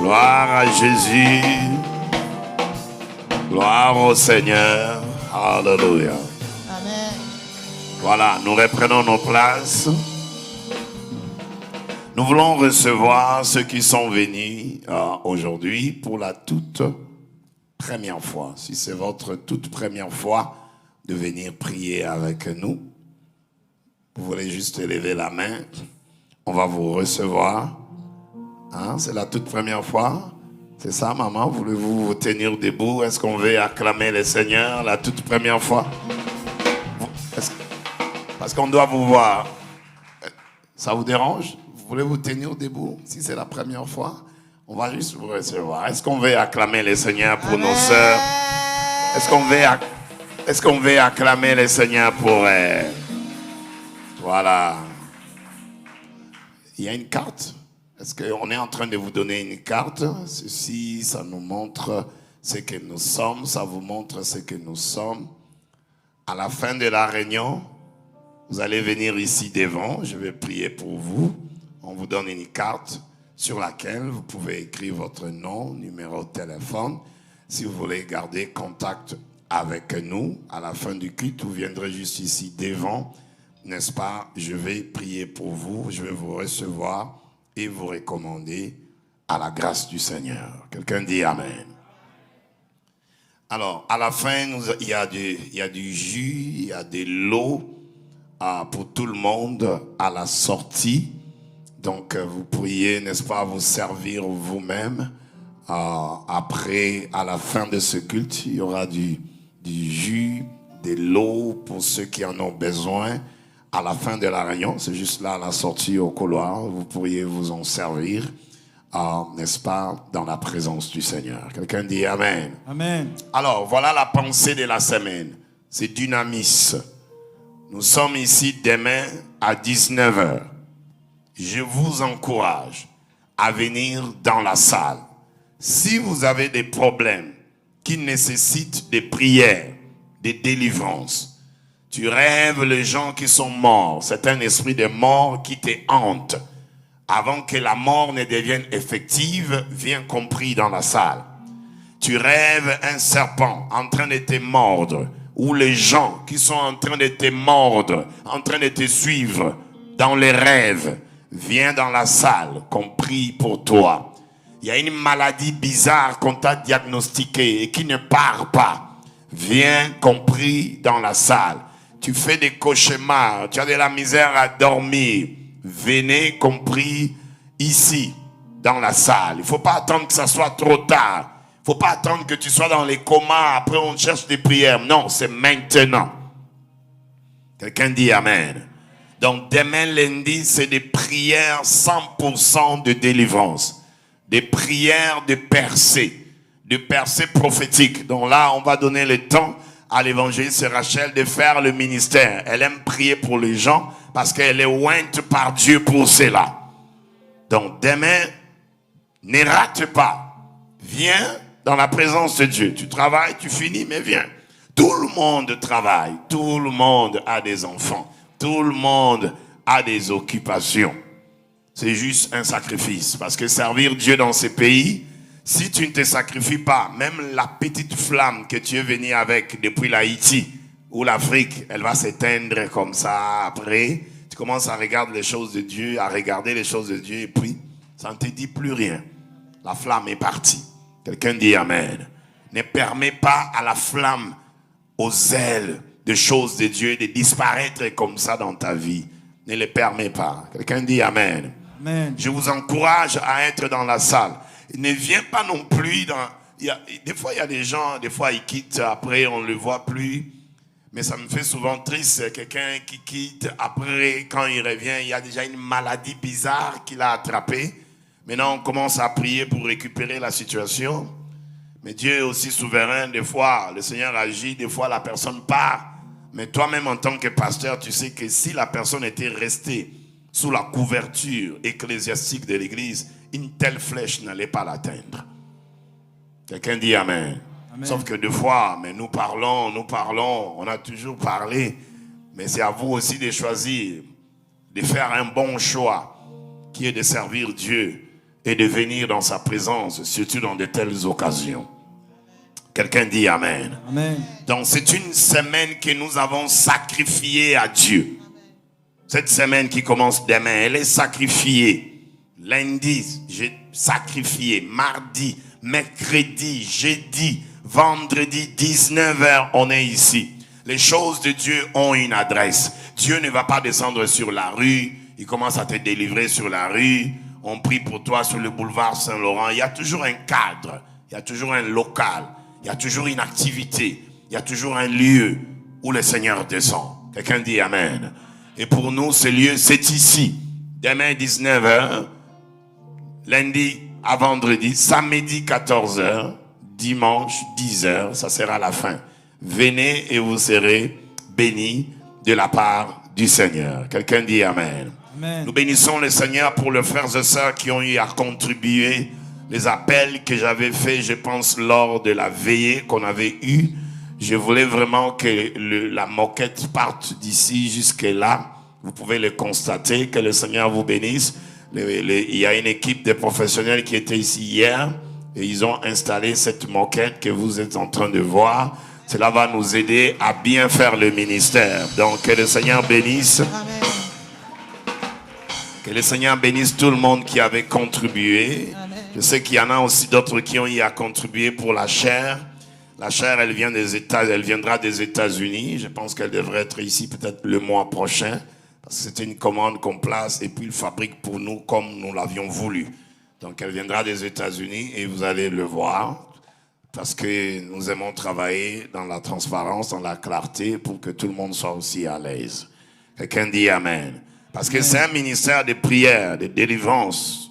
Gloire à Jésus. Gloire au Seigneur. Alléluia. Amen. Voilà, nous reprenons nos places. Nous voulons recevoir ceux qui sont venus aujourd'hui pour la toute première fois. Si c'est votre toute première fois de venir prier avec nous, vous voulez juste lever la main. On va vous recevoir. Hein, c'est la toute première fois. C'est ça, maman? Voulez-vous vous tenir debout? Est-ce qu'on veut acclamer le Seigneur la toute première fois? Parce qu'on doit vous voir. Ça vous dérange? Vous voulez vous tenir debout? Si c'est la première fois, on va juste vous recevoir. Est-ce qu'on veut acclamer le Seigneur pour nos sœurs? Est-ce qu'on veut acclamer le Seigneur pour elles? Voilà. Il y a une carte. Est-ce qu'on est en train de vous donner une carte? Ceci, ça nous montre ce que nous sommes. Ça vous montre ce que nous sommes. À la fin de la réunion, vous allez venir ici devant. Je vais prier pour vous. On vous donne une carte sur laquelle vous pouvez écrire votre nom, numéro de téléphone. Si vous voulez garder contact avec nous, à la fin du culte, vous viendrez juste ici devant. N'est-ce pas? Je vais prier pour vous. Je vais vous recevoir et vous recommander à la grâce du Seigneur. Quelqu'un dit Amen. Alors, à la fin, il y a du jus, il y a de l'eau pour tout le monde à la sortie. Donc, vous pourriez, n'est-ce pas, vous servir vous-même. Après, à la fin de ce culte, il y aura du jus, de l'eau pour ceux qui en ont besoin. À la fin de la réunion, c'est juste là à la sortie au couloir, vous pourriez vous en servir, n'est-ce pas, dans la présence du Seigneur. Quelqu'un dit Amen. Amen. Alors, voilà la pensée de la semaine. C'est Dynamis. Nous sommes ici demain à 19h. Je vous encourage à venir dans la salle. Si vous avez des problèmes qui nécessitent des prières, des délivrances, tu rêves les gens qui sont morts, c'est un esprit de mort qui te hante. Avant que la mort ne devienne effective, viens compris dans la salle. Tu rêves un serpent en train de te mordre, ou les gens qui sont en train de te mordre, en train de te suivre dans les rêves, viens dans la salle, qu'on prie pour toi. Il y a une maladie bizarre qu'on t'a diagnostiquée et qui ne part pas. Viens compris dans la salle. Tu fais des cauchemars, tu as de la misère à dormir. Venez compris ici, dans la salle. Il ne faut pas attendre que ça soit trop tard. Il ne faut pas attendre que tu sois dans les comas, après on cherche des prières. Non, c'est maintenant. Quelqu'un dit Amen. Donc demain lundi, c'est des prières 100% de délivrance. Des prières de percée prophétique. Donc là, on va donner le temps à l'évangéliste Rachel de faire le ministère. Elle aime prier pour les gens parce qu'elle est ointe par Dieu pour cela. Donc demain, ne rate pas. Viens dans la présence de Dieu. Tu travailles, tu finis, mais viens. Tout le monde travaille. Tout le monde a des enfants. Tout le monde a des occupations. C'est juste un sacrifice. Parce que servir Dieu dans ces pays, si tu ne te sacrifies pas, même la petite flamme que tu es venu avec depuis l'Haïti ou l'Afrique, elle va s'éteindre comme ça. Après, tu commences à regarder les choses de Dieu, à regarder les choses de Dieu, et puis ça ne te dit plus rien. La flamme est partie. Quelqu'un dit Amen. Ne permets pas à la flamme, aux ailes de choses de Dieu de disparaître comme ça dans ta vie. Ne les permets pas. Quelqu'un dit Amen. Amen. Je vous encourage à être dans la salle. Ne viens pas non plus dans... des fois, il y a des gens, des fois, ils quittent, après, on ne le voit plus. Mais ça me fait souvent triste, quelqu'un qui quitte, après, quand il revient, il y a déjà une maladie bizarre qu'il a attrapée. Maintenant, on commence à prier pour récupérer la situation. Mais Dieu est aussi souverain. Des fois, le Seigneur agit, des fois, la personne part. Mais toi-même, en tant que pasteur, tu sais que si la personne était restée sous la couverture ecclésiastique de l'église, une telle flèche n'allait pas l'atteindre. Quelqu'un dit Amen. Amen. Sauf que des fois, mais nous parlons, on a toujours parlé, mais c'est à vous aussi de choisir, de faire un bon choix, qui est de servir Dieu et de venir dans sa présence, surtout dans de telles occasions. Quelqu'un dit Amen. Amen. Donc c'est une semaine que nous avons sacrifiée à Dieu. Cette semaine qui commence demain, elle est sacrifiée. Lundi, j'ai sacrifié. Mardi, mercredi, jeudi, vendredi, 19h, on est ici. Les choses de Dieu ont une adresse. Dieu ne va pas descendre sur la rue. Il commence à te délivrer sur la rue. On prie pour toi sur le boulevard Saint-Laurent. Il y a toujours un cadre. Il y a toujours un local. Il y a toujours une activité. Il y a toujours un lieu où le Seigneur descend. Quelqu'un dit Amen. Et pour nous, ce lieu, c'est ici. Demain, 19h. Lundi à vendredi. Samedi, 14h. Dimanche, 10h. Ça sera la fin. Venez et vous serez bénis de la part du Seigneur. Quelqu'un dit Amen. Amen. Nous bénissons le Seigneur pour les frères et sœurs qui ont eu à contribuer. Les appels que j'avais faits, je pense, lors de la veillée qu'on avait eue. Je voulais vraiment que la moquette parte d'ici jusque-là. Vous pouvez le constater. Que le Seigneur vous bénisse. Il y a une équipe de professionnels qui était ici hier. Et ils ont installé cette moquette que vous êtes en train de voir. Cela va nous aider à bien faire le ministère. Donc, que le Seigneur bénisse. Amen. Que le Seigneur bénisse tout le monde qui avait contribué. Amen. Je sais qu'il y en a aussi d'autres qui ont eu à contribuer pour la chair. La chair, elle viendra des États-Unis. Je pense qu'elle devrait être ici peut-être le mois prochain. Parce que c'est une commande qu'on place et puis il fabrique pour nous comme nous l'avions voulu. Donc elle viendra des États-Unis et vous allez le voir. Parce que nous aimons travailler dans la transparence, dans la clarté pour que tout le monde soit aussi à l'aise. Quelqu'un dit Amen. Parce que c'est un ministère de prière, de délivrance.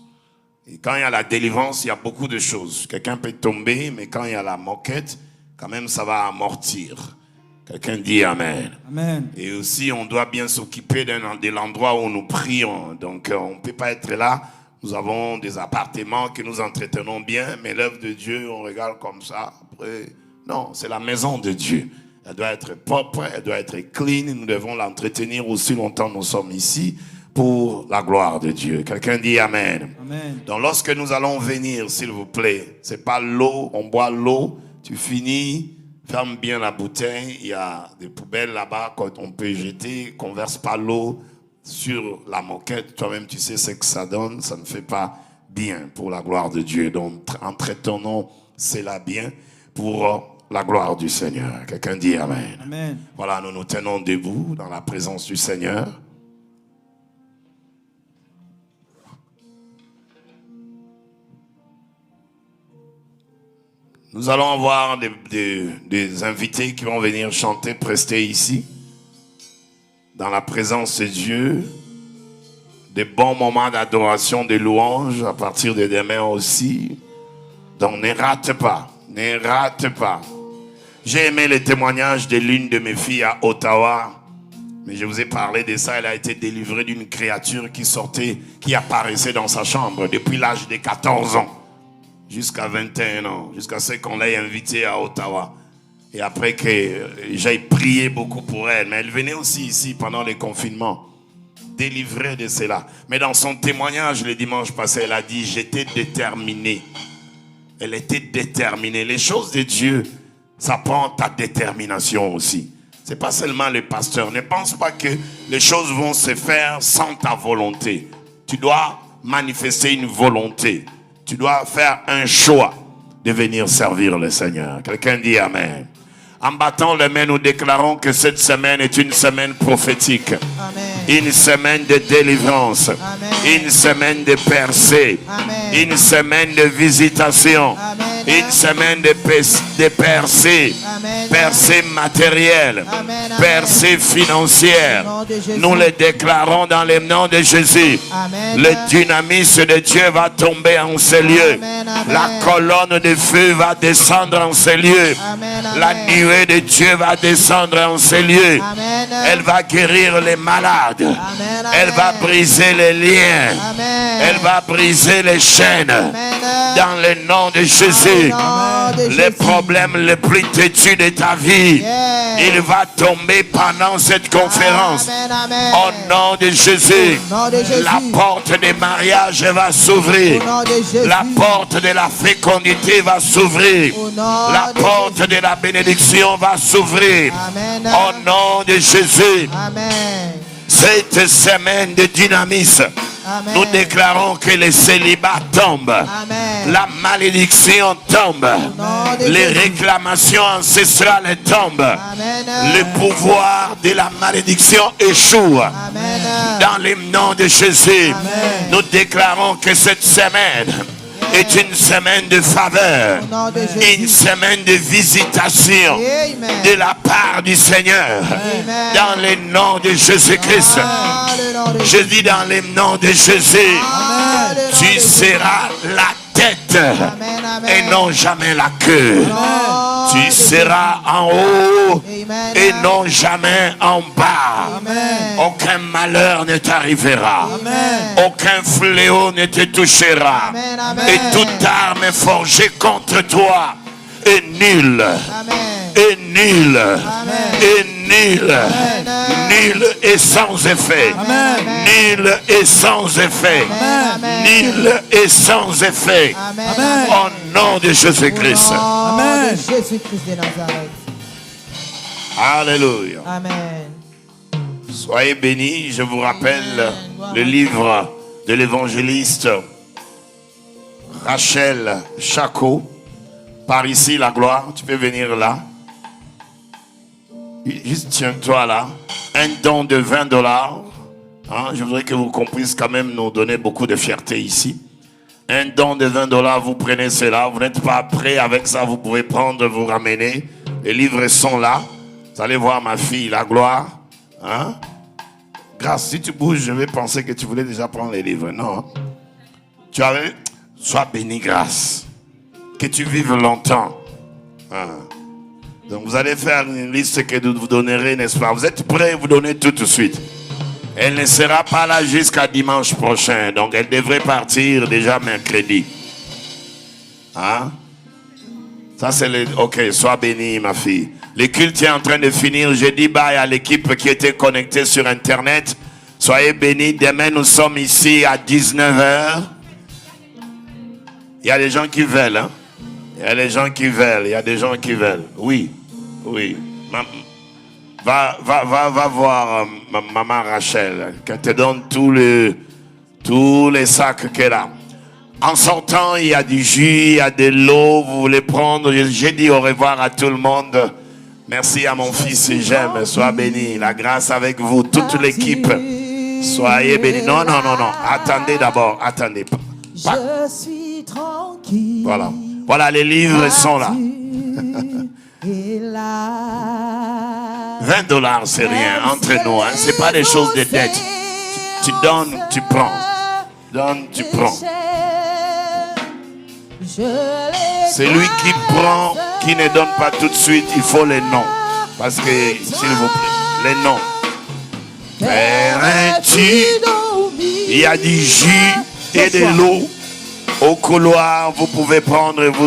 Et quand il y a la délivrance, il y a beaucoup de choses. Quelqu'un peut tomber, mais quand il y a la moquette, quand même ça va amortir. Quelqu'un dit Amen. Amen. Et aussi, on doit bien s'occuper de l'endroit où nous prions. Donc, on ne peut pas être là. Nous avons des appartements que nous entretenons bien, mais l'œuvre de Dieu, on regarde comme ça. Après, non, c'est la maison de Dieu. Elle doit être propre, elle doit être clean. Nous devons l'entretenir aussi longtemps nous sommes ici pour la gloire de Dieu. Quelqu'un dit Amen. Amen. Donc lorsque nous allons venir, s'il vous plaît, c'est pas l'eau, on boit l'eau, tu finis, ferme bien la bouteille, il y a des poubelles là-bas qu'on peut jeter, qu'on verse pas l'eau sur la moquette, toi-même tu sais ce que ça donne, ça ne fait pas bien pour la gloire de Dieu. Donc entretenons cela bien pour la gloire du Seigneur. Quelqu'un dit Amen. Amen. Voilà, nous nous tenons debout dans la présence du Seigneur. Nous allons avoir des invités qui vont venir chanter, prester ici, dans la présence de Dieu. Des bons moments d'adoration, de louange à partir de demain aussi. Donc ne rate pas, ne rate pas. J'ai aimé le témoignage de l'une de mes filles à Ottawa, mais je vous ai parlé de ça. Elle a été délivrée d'une créature qui sortait, qui apparaissait dans sa chambre depuis l'âge de 14 ans. Jusqu'à 21 ans, jusqu'à ce qu'on l'ait invitée à Ottawa. Et après que j'ai prié beaucoup pour elle. Mais elle venait aussi ici pendant les confinements, délivrée de cela. Mais dans son témoignage le dimanche passé, elle a dit, j'étais déterminée. Elle était déterminée. Les choses de Dieu, ça prend ta détermination aussi. C'est pas seulement le pasteur. Ne pense pas que les choses vont se faire sans ta volonté. Tu dois manifester une volonté. Tu dois faire un choix de venir servir le Seigneur. Quelqu'un dit Amen. En battant les mains, nous déclarons que cette semaine est une semaine prophétique. Amen. Une semaine de délivrance. Amen. Une semaine de percée. Amen. Une semaine de visitation. Amen. Une semaine de percée. Amen. Percée matérielle. Amen. Percée financière. Au nom de Jésus. Nous le déclarons dans le nom de Jésus. Amen. Le dynamisme de Dieu va tomber en ces lieux. Amen. Amen. La colonne de feu va descendre en ces lieux. Amen. La nuée de Dieu va descendre en ces lieux. Amen. Elle va guérir les malades. Amen. Elle va briser les liens. Amen. Elle va briser les chaînes. Amen. Dans le nom de Jésus. Au nom de Les Jésus. problèmes les plus têtus de ta vie, Yeah. il va tomber pendant cette conférence. Amen. Amen. Au nom de Jésus, Au nom de Jésus. la porte des mariages va s'ouvrir. Au nom de Jésus. La porte de la fécondité va s'ouvrir. Au nom La de porte de la bénédiction va s'ouvrir. Amen. Au nom de Jésus, Amen. cette semaine de dynamisme, Amen. nous déclarons que le célibat tombe. Amen. La malédiction tombe. nom de Les Jésus. réclamations ancestrales tombent. Amen. Le pouvoir de la malédiction échoue. Amen. Dans le nom de Jésus, Amen. nous déclarons que cette semaine est une semaine de faveur, Au nom de Jésus. une semaine de visitation Amen. de la part du Seigneur. Amen. Dans le nom de Jésus-Christ. Ah, le nom de Je dis dans le nom de Jésus, Ah, le nom tu de seras la tête Amen. Amen. et non jamais la queue. Oh, Tu seras en haut Amen. et non jamais en bas. Amen. Aucun malheur ne t'arrivera. Amen. Aucun fléau ne te touchera. Amen, amen. Et toute arme forgée contre toi est nulle. Amen. Est nulle. Amen. Est nulle. Amen. Nulle et sans effet. Amen. Nulle et sans effet. Amen. Nulle et sans effet. Amen. Amen. Au nom de Jésus-Christ. Au nom Amen. de Jésus-Christ de Nazareth. Alléluia. Amen. Soyez bénis. Je vous rappelle le livre de l'évangéliste Rachel Chaco. Par ici, la gloire. Tu peux venir là. Juste tiens-toi là. Un don de $20. Hein, je voudrais que vous compreniez quand même nous donner beaucoup de fierté ici. Un don de $20, vous prenez cela. Vous n'êtes pas prêt avec ça, vous pouvez prendre, vous ramener. Les livres sont là. Vous allez voir ma fille, la gloire. Hein? Grâce, si tu bouges, je vais penser que tu voulais déjà prendre les livres. Non. Tu avais... Sois béni, grâce. Que tu vives longtemps. Hein? Donc vous allez faire une liste que nous vous donnerez, n'est-ce pas? Vous êtes prêts, vous donnez tout de suite. Elle ne sera pas là jusqu'à dimanche prochain. Donc, elle devrait partir déjà mercredi. Hein? Ça, c'est le... Ok, sois béni, ma fille. Le culte est en train de finir. Je dis bye à l'équipe qui était connectée sur Internet. Soyez bénis. Demain, nous sommes ici à 19h. Il y a des gens qui veulent. Hein? Il y a des gens qui veulent. Il y a des gens qui veulent. Oui. Oui. Va voir maman Rachel. Qu'elle te donne tous les sacs qu'elle a. En sortant, il y a du jus, il y a de l'eau. Vous voulez prendre. J'ai dit au revoir à tout le monde. Merci à mon fils, j'aime. Sois béni. La grâce avec vous, toute l'équipe. Soyez bénis. Non. Attendez d'abord. Attendez. Je suis tranquille. Voilà, les livres sont là. $20, c'est rien entre nous. Hein. C'est pas des choses de dette. Tu donnes, tu prends. Donne, tu prends. C'est lui qui prend, qui ne donne pas tout de suite. Il faut les noms. Parce que, s'il vous plaît, les noms. Il y a du jus et de l'eau au couloir. Vous pouvez prendre et vous